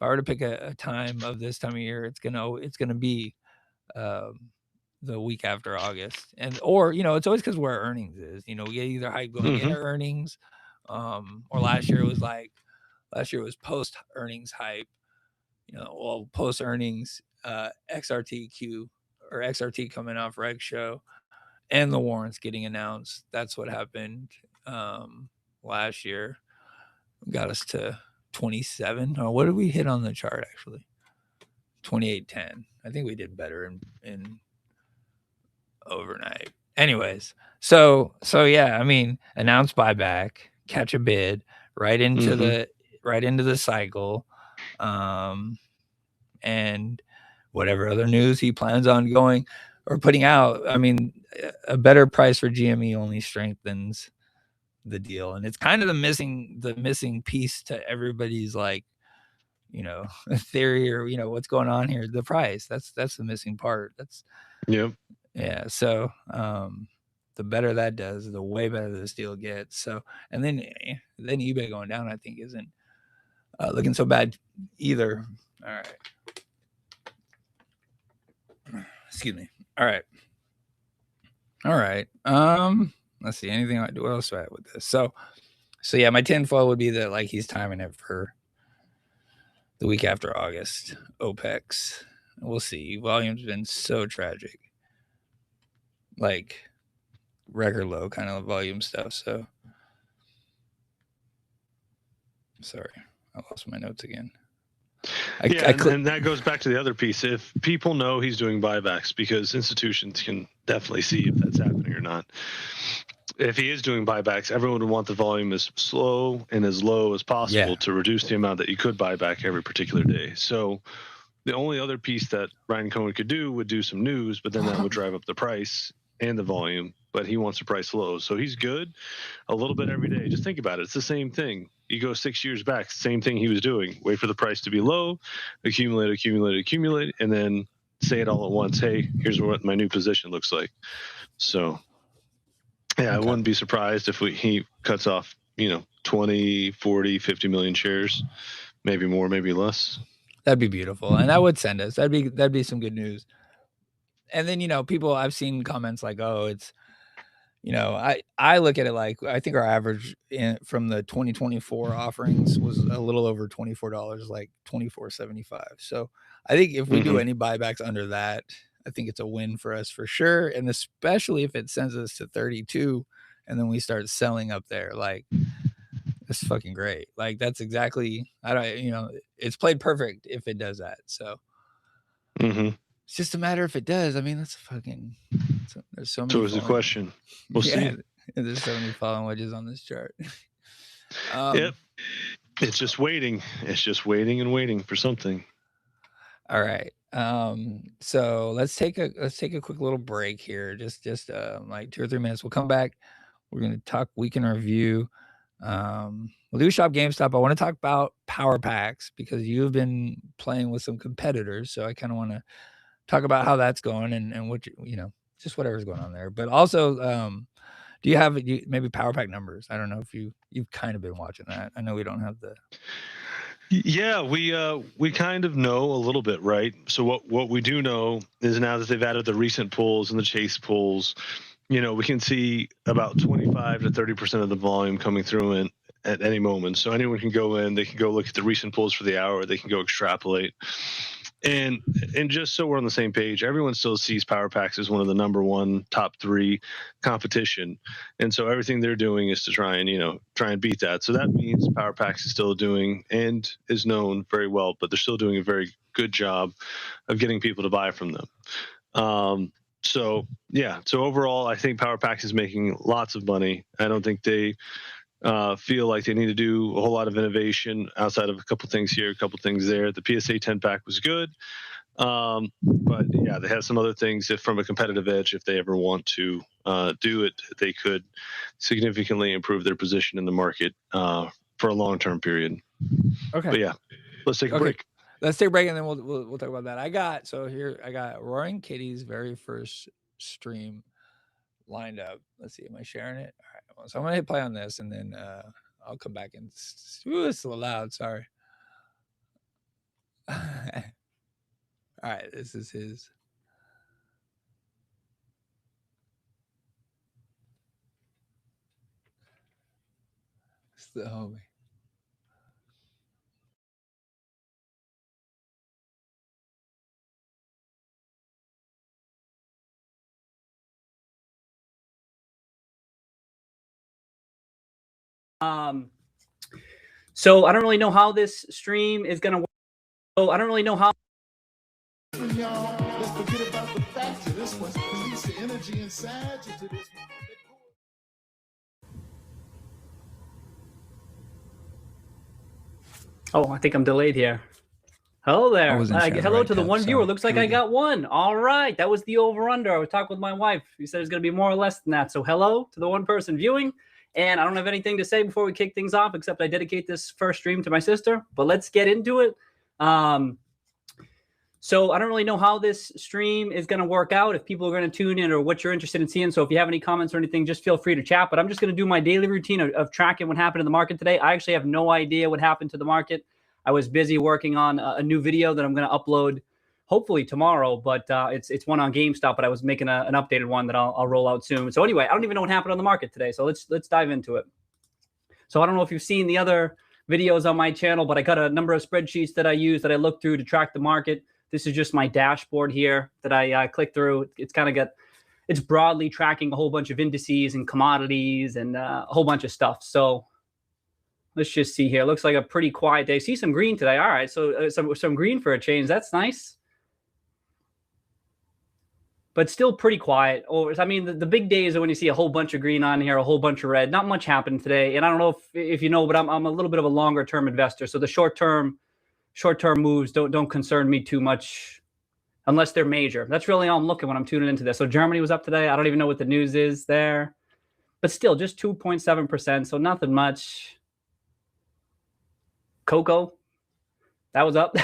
Speaker 1: I were to pick a time of this time of year, it's gonna be the week after August, or it's always because where earnings is. We get either hype going into earnings, or last year was post earnings hype. Post earnings, XRTQ or XRT coming off Reg Show, and the warrants getting announced. That's what happened last year. Got us to 27. Oh, what did we hit on the chart actually? 28.10. I think we did better in overnight. Anyways, so yeah, I mean, announce buyback, catch a bid right into the cycle, and whatever other news he plans on going or putting out. I mean, a better price for GME only strengthens the deal, and it's kind of the missing piece to everybody's theory or what's going on here. The price, that's the missing part. Yeah. So the better that does, the way better this deal gets. So, and then eBay going down, I think, isn't looking so bad either. All right. Excuse me. All right. Let's see. Anything I do? What else do I have with this? So yeah, my tinfoil would be that he's timing it for the week after August. OPEX. We'll see. Volume's been so tragic. Record low kind of volume stuff. So Sorry, I lost my notes again.
Speaker 4: And that goes back to the other piece. If people know he's doing buybacks, because institutions can definitely see if that's happening or not. If he is doing buybacks, everyone would want the volume as slow and as low as possible to reduce the amount that you could buy back every particular day. So the only other piece that Ryan Cohen could do would do some news, but then that would drive up the price and the volume. But he wants the price low. So he's good a little bit every day. Just think about it. It's the same thing. You go 6 years back, same thing he was doing. Wait for the price to be low, accumulate, and then say it all at once. Hey, here's what my new position looks like. So, yeah, I wouldn't be surprised if he cuts off, 20, 40, 50 million shares, maybe more, maybe less.
Speaker 1: That'd be beautiful. And that would send us. That'd be some good news. And then, people, I've seen comments like, oh, it's, I look at it like, I think our average from the 2024 offerings was a little over $24, like $24.75. So I think if we do any buybacks under that, I think it's a win for us for sure. And especially if it sends us to 32 and then we start selling up there, like, it's fucking great. Like, that's exactly, it's played perfect if it does that. So it's just a matter if it does. I mean, that's fucking, there's so many.
Speaker 4: So it's a question. We'll see.
Speaker 1: There's so many falling wedges on this chart.
Speaker 4: Yep. It's just waiting. It's just waiting and waiting for something.
Speaker 1: All right. So let's take a quick little break here. Just like 2 or 3 minutes. We'll come back. We're going to talk week in review. We'll do Shop GameStop. I want to talk about PowerPacks because you've been playing with some competitors. So I kind of want to talk about how that's going and what, just whatever's going on there. But also, do you have maybe PowerPack numbers? I don't know if you've kind of been watching that. I know we don't have the.
Speaker 4: Yeah, we kind of know a little bit, right? So what we do know is now that they've added the recent pulls and the chase pulls, we can see about 25 to 30% of the volume coming through in at any moment. So anyone can go in, they can go look at the recent pulls for the hour, they can go extrapolate. And just so we're on the same page, everyone still sees PowerPacks as one of the number one top 3 competition. And so everything they're doing is to try and beat that. So that means PowerPacks is still doing and is known very well, but they're still doing a very good job of getting people to buy from them. So overall, I think PowerPacks is making lots of money. I don't think they feel like they need to do a whole lot of innovation outside of a couple things here, a couple things there. The PSA 10 pack was good. But yeah, they have some other things that from a competitive edge, if they ever want to do it, they could significantly improve their position in the market for a long-term period.
Speaker 1: Okay.
Speaker 4: But yeah, let's take a break.
Speaker 1: Let's take a break and then we'll talk about that. I got Roaring Kitty's very first stream lined up. Let's see, am I sharing it? All right, so I'm gonna hit play on this and then I'll come back and it's so loud, sorry. All right, this is his. It's the homie.
Speaker 3: So I don't really know how this stream is gonna work. So I don't really know how.
Speaker 5: Let's forget about the facts of this one. Release the energy inside you to this one.
Speaker 3: Oh, I think I'm delayed here. Hello there. Hello to the one viewer. Looks like I got one. All right. That was the over-under. I was talking with my wife. She said it's going to be more or less than that. So hello to the one person viewing. And I don't have anything to say before we kick things off, except I dedicate this first stream to my sister. But let's get into it. So I don't really know how this stream is going to work out, if people are going to tune in or what you're interested in seeing. So if you have any comments or anything, just feel free to chat. But I'm just going to do my daily routine of tracking what happened in the market today. I actually have no idea what happened to the market. I was busy working on a new video that I'm going to upload hopefully tomorrow, but it's one on GameStop, but I was making an updated one that I'll roll out soon. So anyway, I don't even know what happened on the market today. So let's dive into it. So I don't know if you've seen the other videos on my channel, but I got a number of spreadsheets that I use that I look through to track the market. This is just my dashboard here that I click through. It's kind of it's broadly tracking a whole bunch of indices and commodities and a whole bunch of stuff. So Let's just see here. Looks like a pretty quiet day. See some green today. All right, so some green for a change. That's nice. But still pretty quiet. I mean, the big days are when you see a whole bunch of green on here, a whole bunch of red. Not much happened today. And I don't know if you know, but I'm a little bit of a longer term investor. So the short term moves don't concern me too much unless they're major. That's really all I'm looking when I'm tuning into this. So Germany was up today. I don't even know what the news is there. But still, just 2.7%. So nothing much. Cocoa, that was up.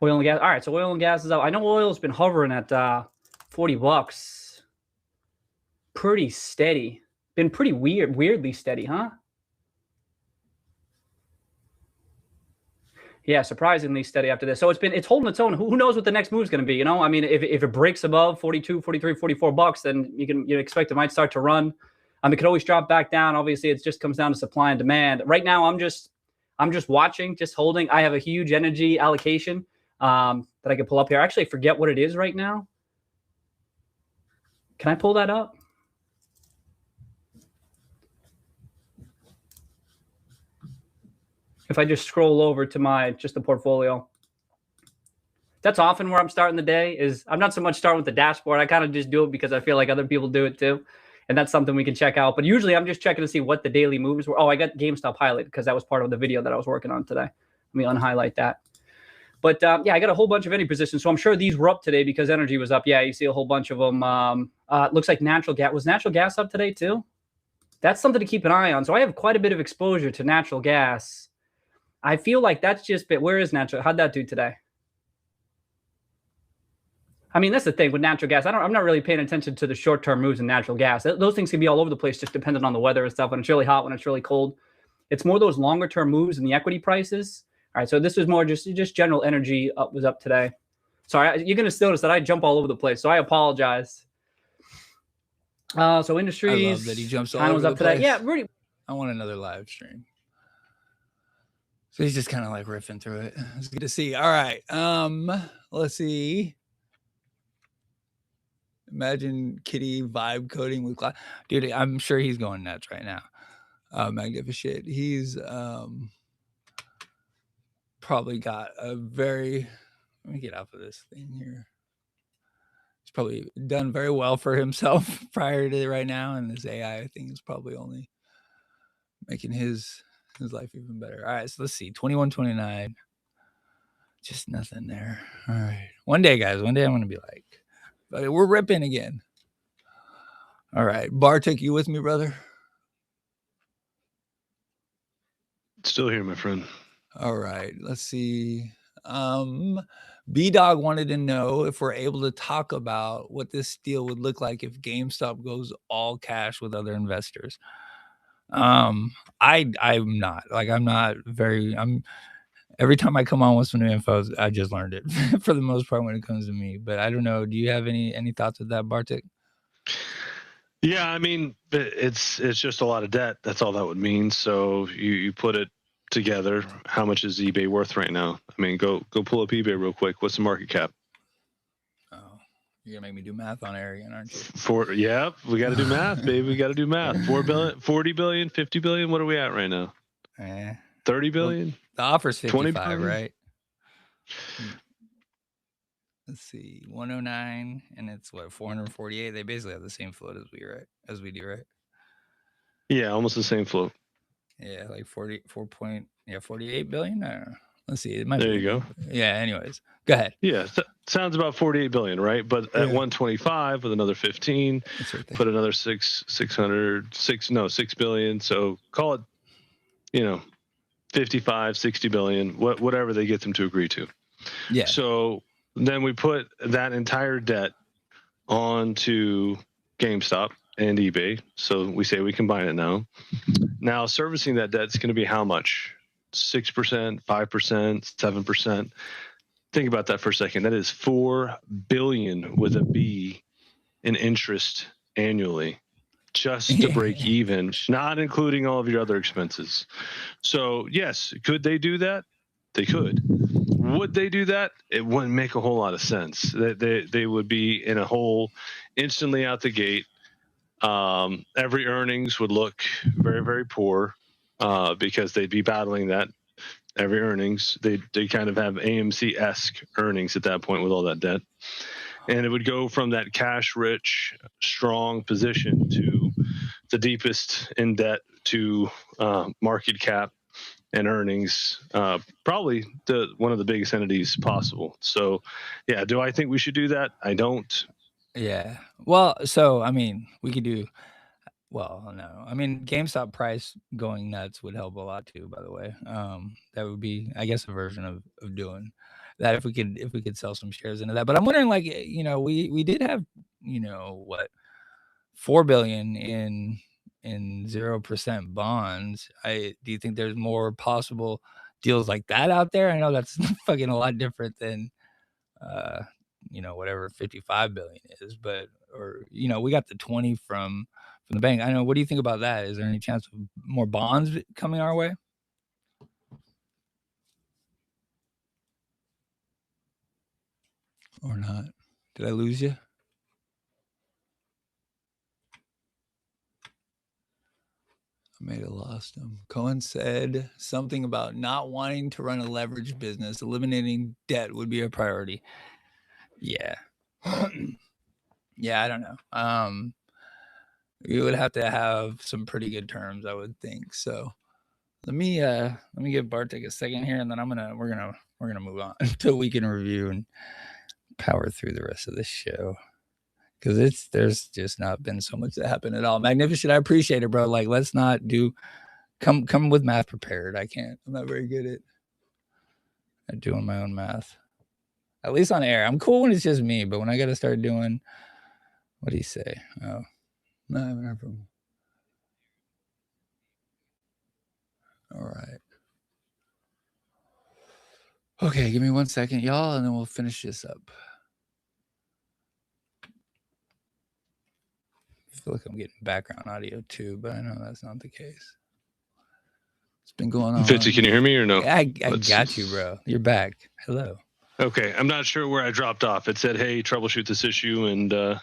Speaker 3: Oil and gas. All right, so oil and gas is up. I know oil's been hovering at $40. Pretty steady. Been pretty weirdly steady, huh? Yeah, surprisingly steady after this. So it's holding its own. Who knows what the next move is going to be? You know, I mean, if it breaks above 42, 43, 44 bucks, then you expect it might start to run. It could always drop back down. Obviously, it just comes down to supply and demand. Right now, I'm just watching, just holding. I have a huge energy allocation that I can pull up here. I actually forget what it is right now. Can I pull that up? If I just scroll over to just the portfolio. That's often where I'm starting the day. Is I'm not so much starting with the dashboard. I kind of just do it because I feel like other people do it too. And that's something we can check out. But usually I'm just checking to see what the daily moves were. Oh, I got GameStop highlighted because that was part of the video that I was working on today. Let me unhighlight that. But yeah, I got a whole bunch of any positions. So I'm sure these were up today because energy was up. Yeah, you see a whole bunch of them. It looks like natural gas. Was natural gas up today too? That's something to keep an eye on. So I have quite a bit of exposure to natural gas. I feel like that's just where is natural? How'd that do today? I mean, that's the thing with natural gas. I'm not really paying attention to the short-term moves in natural gas. Those things can be all over the place, just depending on the weather and stuff. When it's really hot, when it's really cold, it's more those longer-term moves in the equity prices. All right, so this was more just general energy was up today. Sorry, you're going to notice that I jump all over the place, so I apologize. So industries.
Speaker 1: I love that he jumps all over
Speaker 3: was up
Speaker 1: the place.
Speaker 3: Today. Yeah, really.
Speaker 1: I want another live stream. So he's just kind of like riffing through it. It's good to see. All right. Let's see. Imagine Kitty vibe coding with class. Dude, I'm sure he's going nuts right now. Magnificent. He's probably got a very, let me get off of this thing here. He's probably done very well for himself prior to right now. And this AI thing is probably only making his life even better. All right, so let's see. 21.29. Just nothing there. All right. One day, guys. One day I'm going to be like, we're ripping again. All right. Bartuk, you with me, brother?
Speaker 4: Still here, my friend.
Speaker 1: All right. Let's see. B-Dog wanted to know if we're able to talk about what this deal would look like if GameStop goes all cash with other investors. I'm not like, every time I come on with some new info, I just learned it for the most part when it comes to me, but I don't know. Do you have any thoughts of that, Bartuk?
Speaker 4: Yeah, I mean, it's just a lot of debt. That's all that would mean. So you put it together. How much is eBay worth right now? I mean, go pull up eBay real quick. What's the market cap?
Speaker 1: You're gonna make me do math on air again, aren't you?
Speaker 4: Yeah, we got to do math, baby. We got to do math. 4 billion, 40 billion, 50 billion. What are we at right now? 30 billion.
Speaker 1: Well, the offer's 55,
Speaker 4: 20
Speaker 1: right? Let's see, 109, and it's what, 448. They basically have the same float as we do, right?
Speaker 4: Yeah, almost the same float.
Speaker 1: Yeah, like 48 billion. I don't know. Let's see. It might
Speaker 4: there
Speaker 1: be.
Speaker 4: You go.
Speaker 1: Yeah. Anyways, go ahead.
Speaker 4: Yeah, sounds about 48 billion, right? But at 125 with another 15, put another 6 billion. So call it, 55, 60 billion, whatever they get them to agree to.
Speaker 1: Yeah.
Speaker 4: So then we put that entire debt onto GameStop and eBay. So we say we combine it now. Now servicing that debt is going to be how much? 6%, 5%, 7%. Think about that for a second. That is $4 billion with a B in interest annually, just to break even, not including all of your other expenses. So yes, could they do that? They could. Would they do that? It wouldn't make a whole lot of sense. They would be in a hole instantly out the gate. Every earnings would look very, very poor. because they'd be battling that every earnings. They kind of have AMC-esque earnings at that point with all that debt. And it would go from that cash-rich, strong position to the deepest in debt to market cap and earnings, probably one of the biggest entities possible. So, yeah, do I think we should do that? I don't.
Speaker 1: Yeah. Well, so I mean, we could do. Well, no. I mean, GameStop price going nuts would help a lot too. By the way, that would be, I guess, a version of doing that if we could sell some shares into that. But I'm wondering, like, we did have, what, 4 billion in 0% bonds. Do you think there's more possible deals like that out there? I know that's fucking a lot different than whatever 55 billion is, but we got the 20 from the bank. I don't know. What do you think about that? Is there any chance of more bonds coming our way? Or not? Did I lose you? I may have lost him. Cohen said something about not wanting to run a leveraged business. Eliminating debt would be a priority. Yeah. Yeah, I don't know. We would have to have some pretty good terms, I would think. So let me give Bartuk a second here, and then we're gonna move on to weekend review and power through the rest of the show, because there's just not been so much that happened at all. Magnificent, I appreciate it, bro. Like, let's not do come with math prepared. I'm not very good at doing my own math, at least on air. I'm cool when it's just me, but when I got to start doing, what do you say? Oh, no, I haven't heard from him. All right. Okay, give me 1 second, y'all, and then we'll finish this up. I feel like I'm getting background audio too, but I know that's not the case. It's been going on.
Speaker 4: Fitzy, can you hear me or no?
Speaker 1: I got you, bro. You're back. Hello.
Speaker 4: Okay, I'm not sure where I dropped off. It said, "Hey, troubleshoot this issue," and I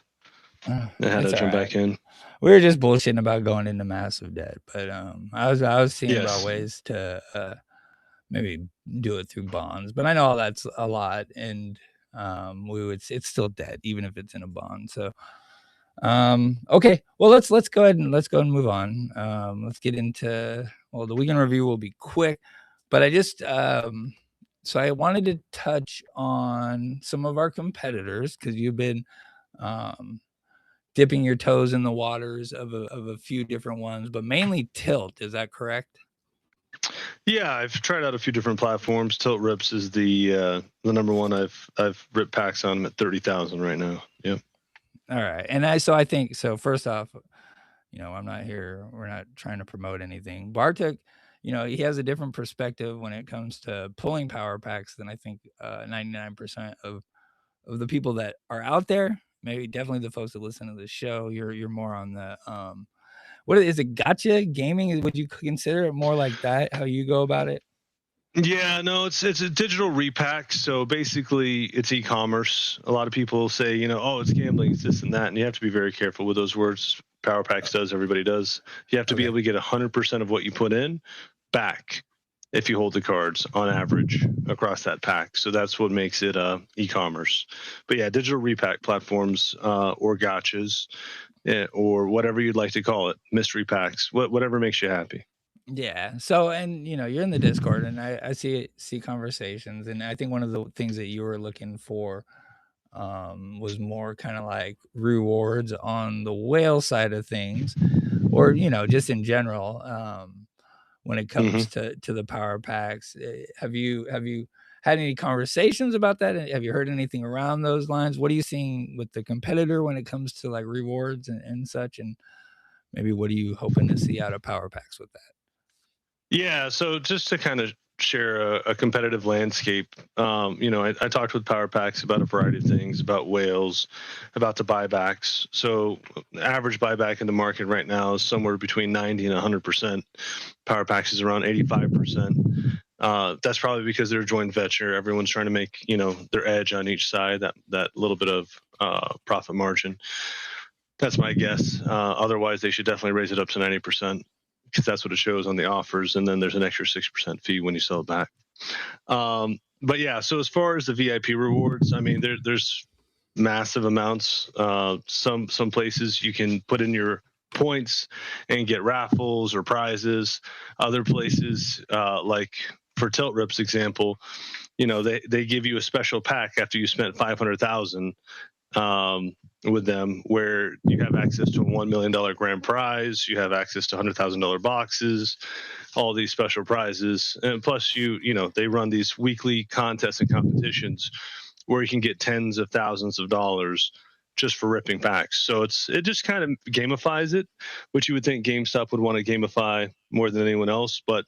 Speaker 4: had to jump back in.
Speaker 1: We were just bullshitting about going into massive debt, but I was seeing about ways to maybe do it through bonds, but I know that's a lot, and it's still debt even if it's in a bond. So okay, well let's go ahead and move on. Let's get into, well, the weekend review will be quick, but I just so I wanted to touch on some of our competitors, because you've been dipping your toes in the waters of a few different ones, but mainly Tilt. Is that correct?
Speaker 4: Yeah, I've tried out a few different platforms. Tilt Rips is the number one. I've ripped packs on them at 30,000 right now. Yep.
Speaker 1: All right, and I think so. First off, I'm not here. We're not trying to promote anything. Bartuk, he has a different perspective when it comes to pulling power packs than I think 99% of the people that are out there. Maybe definitely the folks that listen to the show. You're more on the what is it? Gotcha gaming? Would you consider it more like that? How you go about it?
Speaker 4: Yeah, no, it's a digital repack. So basically, it's e-commerce. A lot of people say, oh, it's gambling, it's this and that, and you have to be very careful with those words. PowerPacks does, everybody does. You have to be able to get 100% of what you put in back if you hold the cards on average across that pack. So that's what makes it e-commerce. But yeah, digital repack platforms or gotchas or whatever you'd like to call it, mystery packs, whatever makes you happy.
Speaker 1: Yeah. So, and you're in the Discord, and I see conversations, and I think one of the things that you were looking for was more kind of like rewards on the whale side of things, or just in general when it comes to the power packs. Have you had any conversations about that? Have you heard anything around those lines? What are you seeing with the competitor when it comes to like rewards and such, and maybe what are you hoping to see out of power packs with that?
Speaker 4: Yeah, so just to kind of share a competitive landscape, I talked with PowerPacks about a variety of things, about whales, about the buybacks. So average buyback in the market right now is somewhere between 90 and 100%. PowerPacks is around 85%. That's probably because they're a joint venture. Everyone's trying to make, their edge on each side, that little bit of profit margin. That's my guess. Otherwise, they should definitely raise it up to 90%. because that's what it shows on the offers, and then there's an extra 6% fee when you sell it back. But yeah, so as far as the VIP rewards, I mean, there's massive amounts. Some places you can put in your points and get raffles or prizes. Other places, like for Tilt Rip's example, you know, they give you a special pack after you spent 500,000 with them, where you have access to a $1 million grand prize, you have access to $100,000 boxes, all these special prizes, and plus you know, they run these weekly contests and competitions where you can get tens of thousands of dollars just for ripping packs. So it just kind of gamifies it, which you would think GameStop would want to gamify more than anyone else, but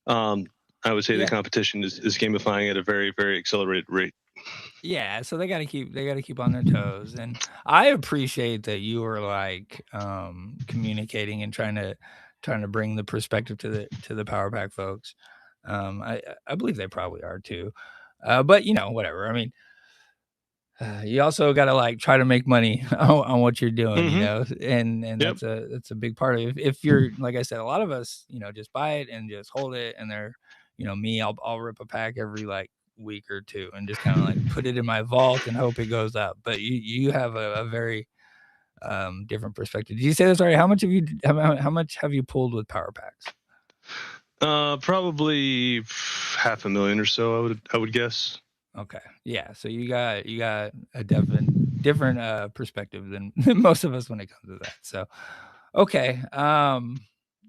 Speaker 4: I would say the competition is gamifying at a very, very accelerated rate.
Speaker 1: Yeah, so they gotta keep on their toes, and I appreciate that you are like communicating and trying to bring the perspective to the Power Pack folks. I believe they probably are too, but you know, whatever. I mean, you also got to like try to make money on what you're doing, you know, and
Speaker 4: Yep.
Speaker 1: that's a big part of it. If you're, like I said, a lot of us, you know, just buy it and just hold it, and they're, you know, me, I'll rip a pack every like week or two and just kind of like put it in my vault and hope it goes up. But you have a very different perspective. Did you say this already? How much have you pulled with Power Packs?
Speaker 4: Probably 500,000 or so, I would guess.
Speaker 1: Okay. Yeah. So you got a different perspective than most of us when it comes to that. So, okay.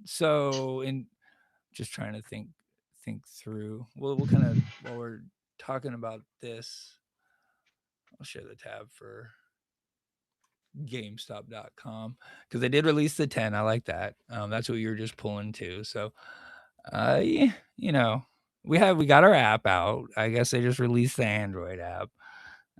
Speaker 1: So in just trying to think through, we'll kind of, while we're talking about this, I'll share the tab for GameStop.com because they did release the 10. I like that. That's what you were just pulling too. So, yeah, you know, we got our app out. I guess they just released the Android app.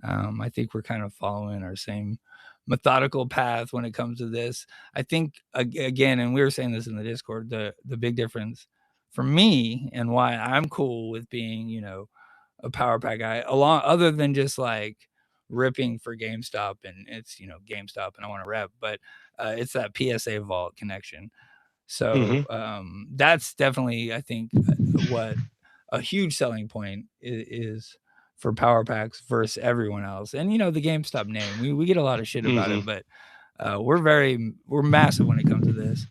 Speaker 1: I think we're kind of following our same methodical path when it comes to this. I think again, and we were saying this in the Discord, the big difference for me and why I'm cool with being, you know, a Power Pack guy, other than just like ripping for GameStop, and it's, you know, GameStop and I want to rep, but it's that PSA vault connection. So that's definitely, I think, what a huge selling point is for Power Packs versus everyone else. And, you know, the GameStop name, we get a lot of shit about it, but we're massive when it comes to this.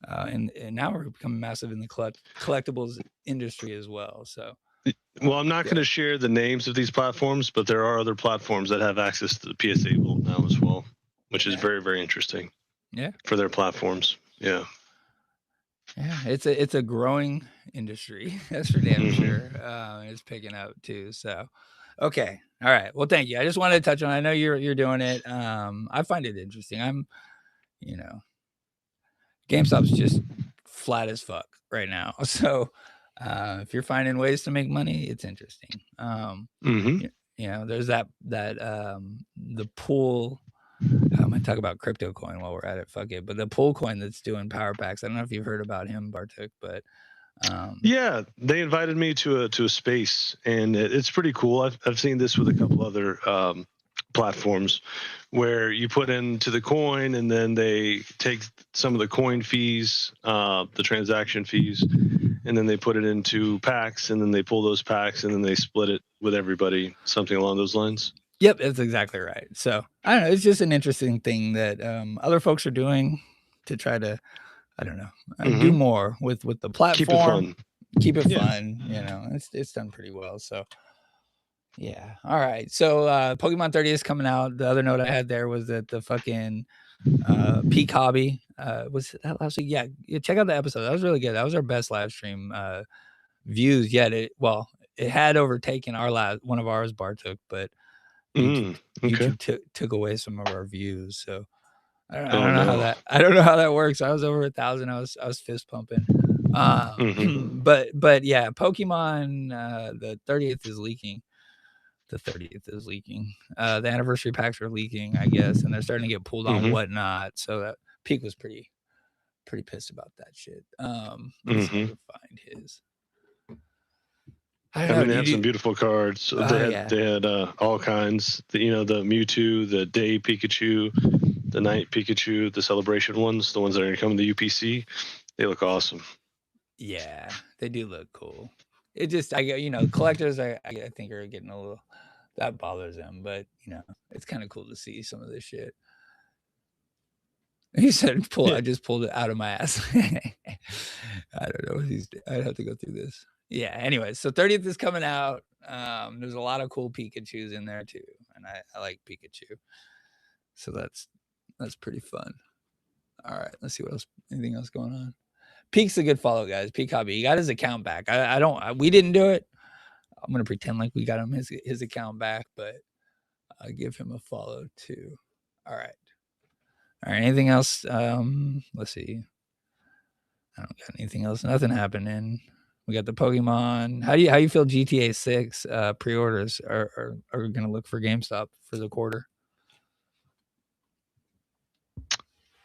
Speaker 1: And now we're becoming massive in the collectibles industry as well. So,
Speaker 4: well, I'm not going to share the names of these platforms, but there are other platforms that have access to the PSA Vault now as well, which is very, very interesting.
Speaker 1: Yeah,
Speaker 4: for their platforms. Yeah.
Speaker 1: Yeah, it's a growing industry. That's for damn sure. It's picking up too. So, okay, all right. Well, thank you. I just wanted to touch on. I know you're doing it. I find it interesting. I'm, you know, GameStop's just flat as fuck right now. So, if you're finding ways to make money, it's interesting. You know, there's that the pool. I'm gonna talk about crypto coin while we're at it. Fuck it. But the pool coin that's doing Power Packs. I don't know if you've heard about him, Bartuk, but
Speaker 4: yeah, they invited me to a space, and it's pretty cool. I've seen this with a couple other platforms where you put into the coin, and then they take some of the coin fees, the transaction fees, and then they put it into packs, and then they pull those packs, and then they split it with everybody, something along those lines.
Speaker 1: Yep, that's exactly right. So I don't know. It's just an interesting thing that other folks are doing to try to, I don't know, do more with the platform. Keep it fun. You know, it's done pretty well. So yeah. All right. So Pokemon 30 is coming out. The other note I had there was that the fucking Peak Hobby was that last week. Yeah, check out the episode. That was really good. That was our best live stream views yet. It had overtaken one of ours, Bartuk, but YouTube took away some of our views, so I don't know how that works. I was over 1,000. I was fist pumping. But yeah, Pokemon the 30th is leaking. The 30th is leaking. The anniversary packs are leaking, I guess, and they're starting to get pulled on whatnot. So that Peak was pretty pissed about that shit. Let me see if I can find his.
Speaker 4: I mean, they have some beautiful cards. They had all kinds. The Mewtwo, the Day Pikachu, the Night Pikachu, the Celebration ones, the ones that are going to come in the UPC. They look awesome.
Speaker 1: Yeah, they do look cool. It just, collectors, I think are getting a little, that bothers them, but it's kind of cool to see some of this shit. He said, I just pulled it out of my ass. I don't know. I'd have to go through this. Yeah. Anyway, so 30th is coming out. There's a lot of cool Pikachus in there too, and I like Pikachu, so that's pretty fun. All right, let's see what else. Anything else going on? Peak's a good follow, guys. Peak Hobby. He got his account back. We didn't do it. I'm gonna pretend like we got him his account back, but I'll give him a follow too. All right. Anything else? Let's see. I don't got anything else. Nothing happening. We got the Pokemon. How you feel GTA 6 pre-orders are gonna look for GameStop for the quarter?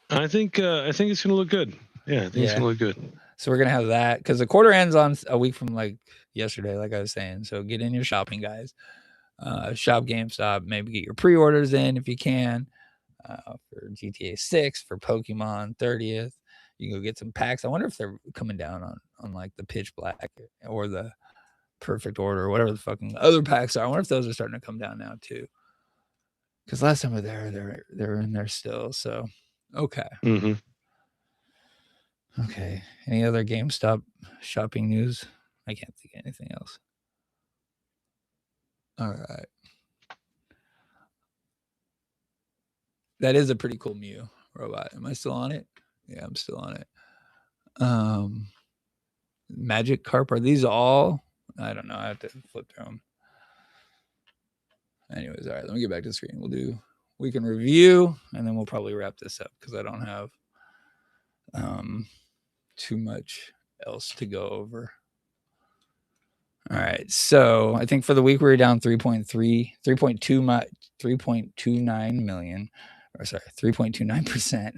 Speaker 4: I think it's gonna look good. Yeah, I think it's gonna look good.
Speaker 1: So we're gonna have that because the quarter ends on a week from like yesterday, like I was saying. So get in your shopping, guys. Shop GameStop. Maybe get your pre-orders in if you can. For GTA 6, for Pokemon 30th. You can go get some packs. I wonder if they're coming down on like the Pitch Black or the Perfect Order or whatever the fucking other packs are. I wonder if those are starting to come down now too. Because last time we were there, they're in there still. So okay.
Speaker 4: Mm-hmm.
Speaker 1: Okay. Any other GameStop shopping news? I can't think of anything else. All right. That is a pretty cool Mew robot. Am I still on it? Yeah, I'm still on it. Magic Carp. Are these all? I don't know. I have to flip through them. Anyways, all right. Let me get back to the screen. We can review, and then we'll probably wrap this up because I don't have too much else to go over. All right. So I think for the week we were down 3.29 million. Or sorry, 3.29%.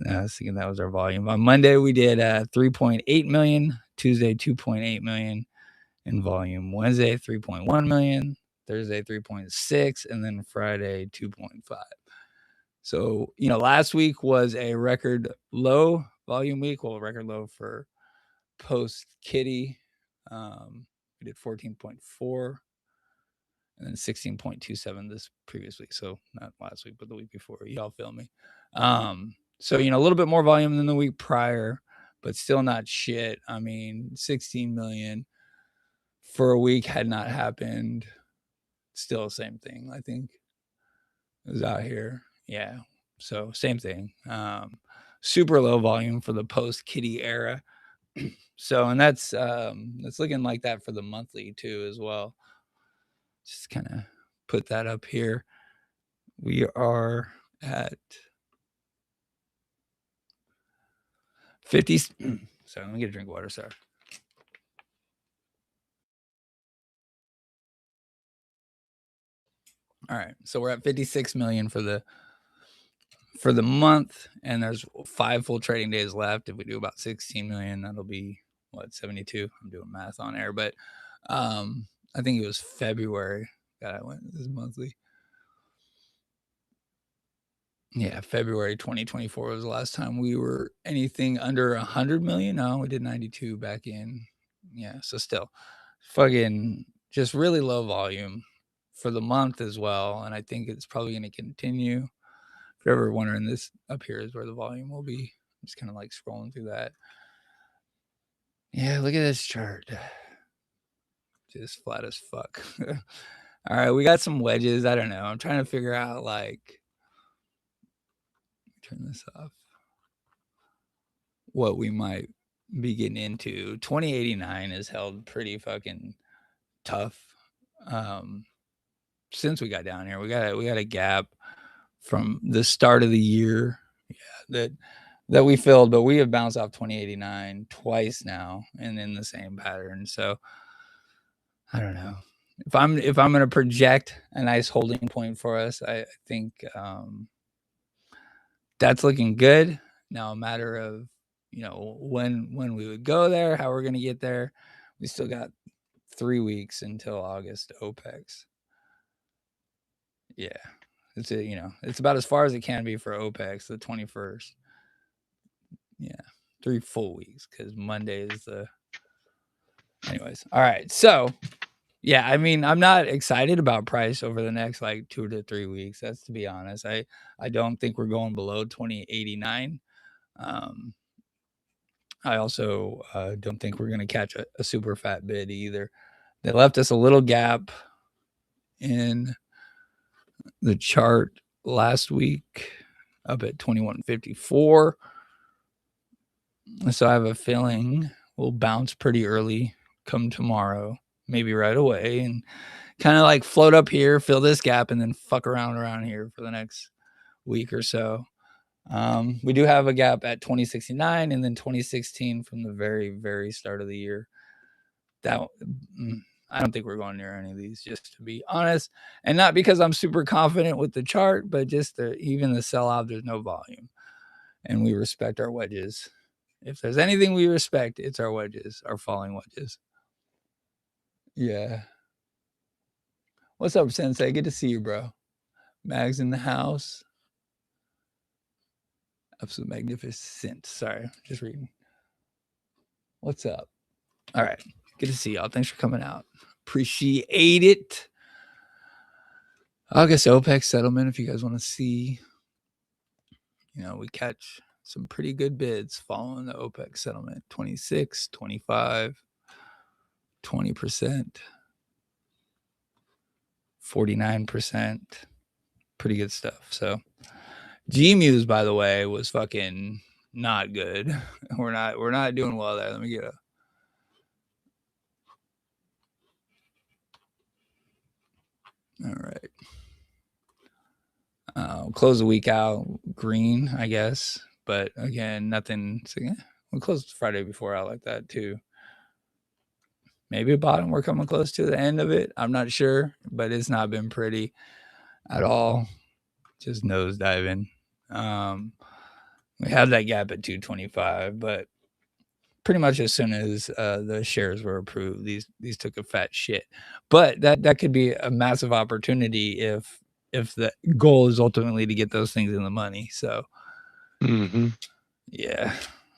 Speaker 1: I was thinking that was our volume. On Monday, we did 3.8 million. Tuesday, 2.8 million in volume. Wednesday, 3.1 million. Thursday, 3.6. And then Friday, 2.5. So, last week was a record low volume week. Well, record low for post Kitty. We did 14.4 and then 16.27 this previous week. So not last week, but the week before. Y'all feel me? So, a little bit more volume than the week prior, but still not shit. I mean, 16 million for a week had not happened. Still the same thing. I think it was out here. Yeah. So same thing. Super low volume for the post Kitty era. So, and that's looking like that for the monthly too, as well. Just kind of put that up here. We are at 50. Sorry, let me get a drink of water. Sorry. All right. So we're at 56 million for the month, and there's 5 full trading days left. If we do about 16 million, that'll be 72. I'm doing math on air, but I think it was February that I went this monthly. Yeah, February 2024 was the last time we were anything under 100 million. No, we did 92 back in. Yeah, so still fucking just really low volume for the month as well. And I think it's probably going to continue. If you're ever wondering, this up here is where the volume will be. I'm just kind of like scrolling through that. Yeah, look at this chart. Just flat as fuck. All right, we got some wedges. I don't know. I'm trying to figure out turn this off. What we might be getting into. 2089 is held pretty fucking tough. Since we got down here, we got a gap from the start of the year. Yeah, that we filled, but we have bounced off 2089 twice now and in the same pattern. So I don't know. If I'm going to project a nice holding point for us, I think that's looking good. Now a matter of when we would go there, how we're going to get there. We still got 3 weeks until August OPEX. Yeah, it's about as far as it can be for OPEX, the 21st. Yeah, 3 full weeks because Monday is the. Anyways, all right. So, yeah, I mean, I'm not excited about price over the next like 2 to 3 weeks. That's to be honest. I don't think we're going below 2089. I also don't think we're going to catch a super fat bid either. They left us a little gap in the chart last week up at 2154. So I have a feeling we'll bounce pretty early come tomorrow, maybe right away, and kind of like float up here, fill this gap, and then fuck around here for the next week or so. We do have a gap at 2069 and then 2016 from the very, very start of the year. That I don't think we're going near any of these, just to be honest, and not because I'm super confident with the chart, but just even the sell out, there's no volume, and we respect our wedges. If there's anything we respect, it's our wedges, our falling wedges. Yeah. What's up, Sensei? Good to see you, bro. Mag's in the house. Absolute magnificent. Sorry, just reading. What's up? All right. Good to see y'all. Thanks for coming out. Appreciate it. August OPEC settlement, if you guys want to see. We catch some pretty good bids following the OPEC settlement. 26, 25, 20%, 49%. Pretty good stuff. So G-Muse, by the way, was fucking not good. We're not doing well there. Let me get all right. Close the week out green, I guess. But again, nothing. So yeah, we closed Friday before out like that too. Maybe a bottom. We're coming close to the end of it. I'm not sure, but it's not been pretty at all. Just nosediving. We had that gap at 225, but pretty much as soon as the shares were approved, these took a fat shit. But that could be a massive opportunity if the goal is ultimately to get those things in the money. So yeah,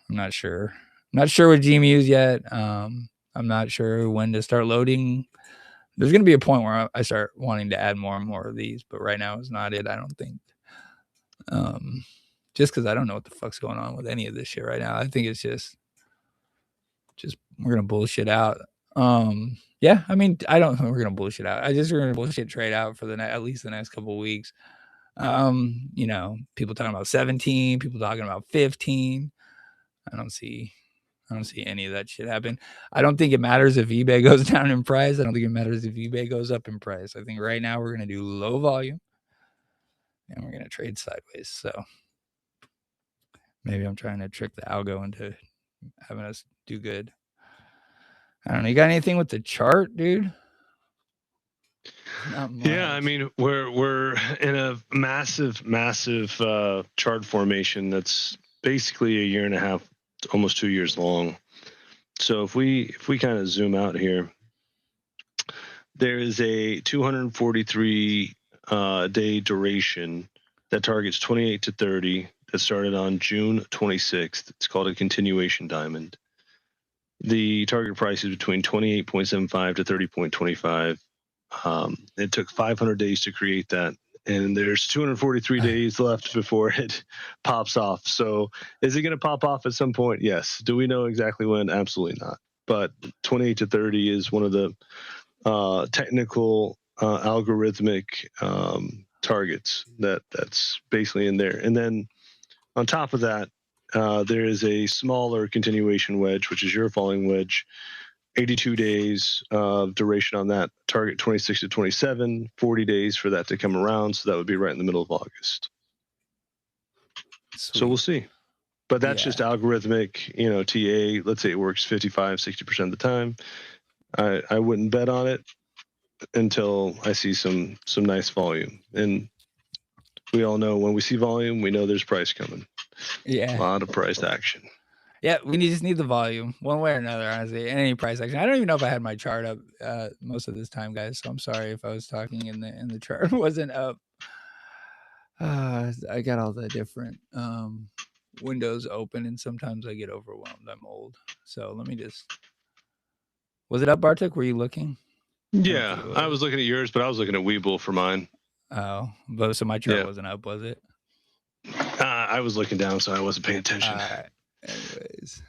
Speaker 1: I'm not sure. I'm not sure with GMUs yet. I'm not sure when to start loading. There's going to be a point where I start wanting to add more and more of these, but right now is not it, I don't think. Just because I don't know what the fuck's going on with any of this shit right now. I think it's just we're going to bullshit out. Yeah, I mean, I don't think we're going to bullshit out. We're going to bullshit trade out for at least the next couple of weeks. People talking about 17, people talking about 15. I don't see any of that shit happen. I don't think it matters if eBay goes down in price. I don't think it matters if eBay goes up in price. I think right now we're going to do low volume and we're going to trade sideways. So maybe I'm trying to trick the algo into having us do good. I don't know. You got anything with the chart, dude?
Speaker 4: Yeah, I mean, we're in a massive chart formation that's basically a year and a half, almost 2 years long. So if we kind of zoom out here, there is a 243 day duration that targets 28 to 30 that started on June 26th. It's called a continuation diamond. The target price is between 28.75 to 30.25. It took 500 days to create that, and there's 243 days left before it pops off. So is it going to pop off at some point? Yes. Do we know exactly when? Absolutely not. But 28 to 30 is one of the technical algorithmic targets that's basically in there. And then on top of that, there is a smaller continuation wedge, which is your falling wedge. 82 days of duration on that, target 26 to 27, 40 days for that to come around. So that would be right in the middle of August. Sweet. So we'll see. But that's just algorithmic, TA. Let's say it works 55, 60% of the time. I wouldn't bet on it until I see some nice volume. And we all know when we see volume, we know there's price coming.
Speaker 1: Yeah.
Speaker 4: A lot of price action.
Speaker 1: Yeah, we just need the volume one way or another, honestly. Any price action. I don't even know if I had my chart up most of this time, guys. So I'm sorry if I was talking in the chart wasn't up. I got all the different windows open, and sometimes I get overwhelmed. I'm old. So let me just. Was it up, Bartuk? Were you looking?
Speaker 4: Yeah, I was looking at yours, but I was looking at Weeble for mine.
Speaker 1: Oh, but so my chart wasn't up, was it?
Speaker 4: I was looking down, so I wasn't paying attention.
Speaker 1: All right. Anyways,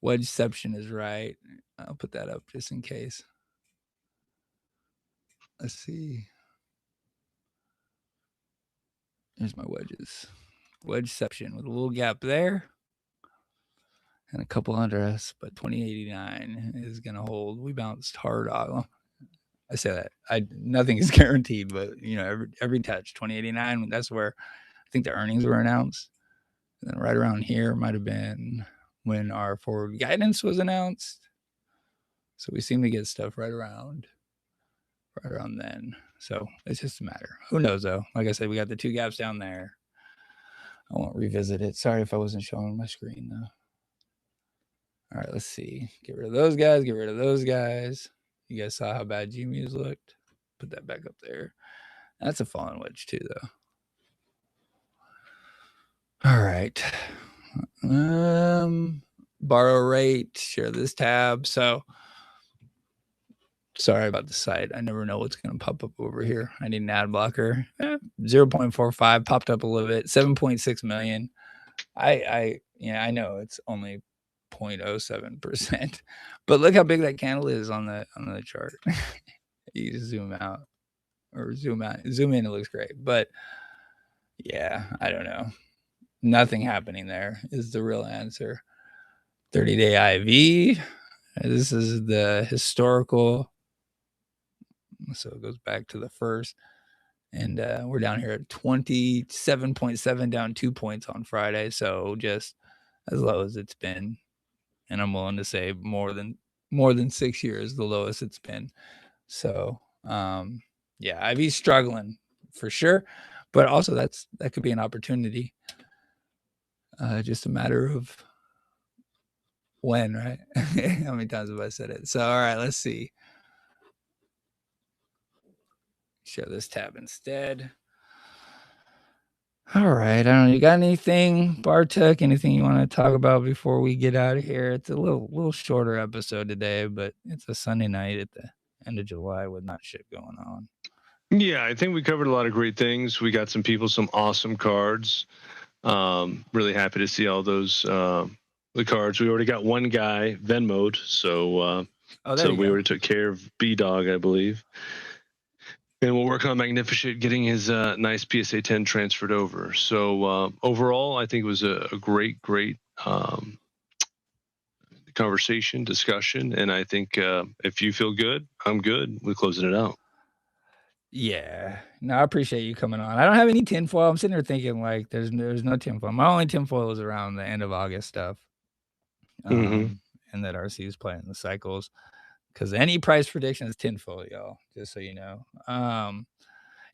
Speaker 1: wedgeception is right. I'll put that up just in case. Let's see. Here's my wedges. Wedgeception with a little gap there. And a couple under us, but 2089 is going to hold. We bounced hard off. I say that. Nothing is guaranteed, but every touch, 2089, that's where I think the earnings were announced. And then right around here might have been when our forward guidance was announced. So we seem to get stuff right around then. So it's just a matter. Who knows though? Like I said, we got the two gaps down there. I won't revisit it. Sorry if I wasn't showing my screen though. All right, let's see. Get rid of those guys. Get rid of those guys. You guys saw how bad G-Muse looked. Put that back up there. That's a fallen wedge too, though. All right. Borrow rate. Share this tab. So, sorry about the site. I never know what's going to pop up over here. I need an ad blocker. 0.45 popped up a little bit. 7.6 million. I know it's only 0.07%, but look how big that candle is on the chart. You just zoom out or zoom in, it looks great, but yeah, I don't know, nothing happening there is the real answer. 30-day IV, this is the historical, so it goes back to the first, and we're down here at 27.7, down 2 points on Friday, so just as low as it's been. And I'm willing to say more than 6 years, the lowest it's been. So, yeah, IV's struggling for sure, but also that could be an opportunity. Just a matter of when, right? How many times have I said it? So, all right, let's see. Share this tab instead. All right. I don't know. You got anything, Bartuk? Anything you want to talk about before we get out of here? It's a little shorter episode today, but it's a Sunday night at the end of July with not shit going on.
Speaker 4: Yeah, I think we covered a lot of great things. We got some people, some awesome cards. Really happy to see all those the cards. We already got one guy Venmo'd, so we already took care of B-Dog, I believe. And we'll work on Magnificent getting his nice PSA 10 transferred over. So overall, I think it was a great conversation, discussion. And I think if you feel good, I'm good. We're closing it out.
Speaker 1: Yeah. No, I appreciate you coming on. I don't have any tinfoil. I'm sitting there thinking like there's no tinfoil. My only tinfoil is around the end of August stuff. And that RC is playing the cycles. Because any price prediction is tinfoil, y'all, just so you know.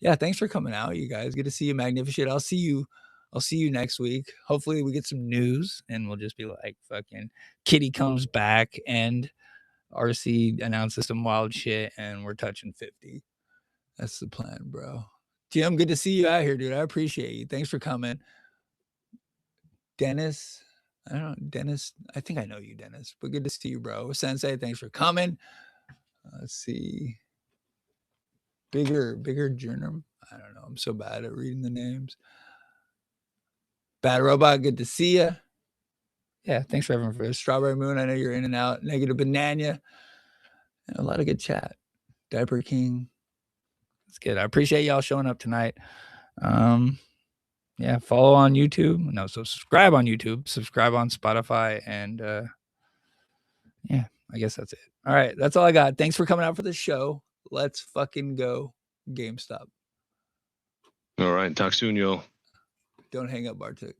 Speaker 1: Yeah, thanks for coming out, you guys. Good to see you, Magnificent. I'll see you next week. Hopefully we get some news and we'll just be like, fucking Kitty comes back and RC announces some wild shit and we're touching 50. That's the plan, bro. Jim, good to see you out here, dude. I appreciate you. Thanks for coming. Dennis, I don't know, Dennis. I think I know you, Dennis, but good to see you, bro. Sensei, thanks for coming. Let's see. Bigger Jernum. I don't know. I'm so bad at reading the names. Bad Robot, good to see you. Yeah, thanks for everyone for this. Strawberry Moon, I know you're in and out. Negative Banana. And a lot of good chat. Diaper King. That's good. I appreciate y'all showing up tonight. Yeah, follow on YouTube. No, so subscribe on YouTube, subscribe on Spotify, and yeah, I guess that's it. All right, that's all I got. Thanks for coming out for the show. Let's fucking go GameStop.
Speaker 4: All right, talk soon, y'all.
Speaker 1: Don't hang up, Bartuk.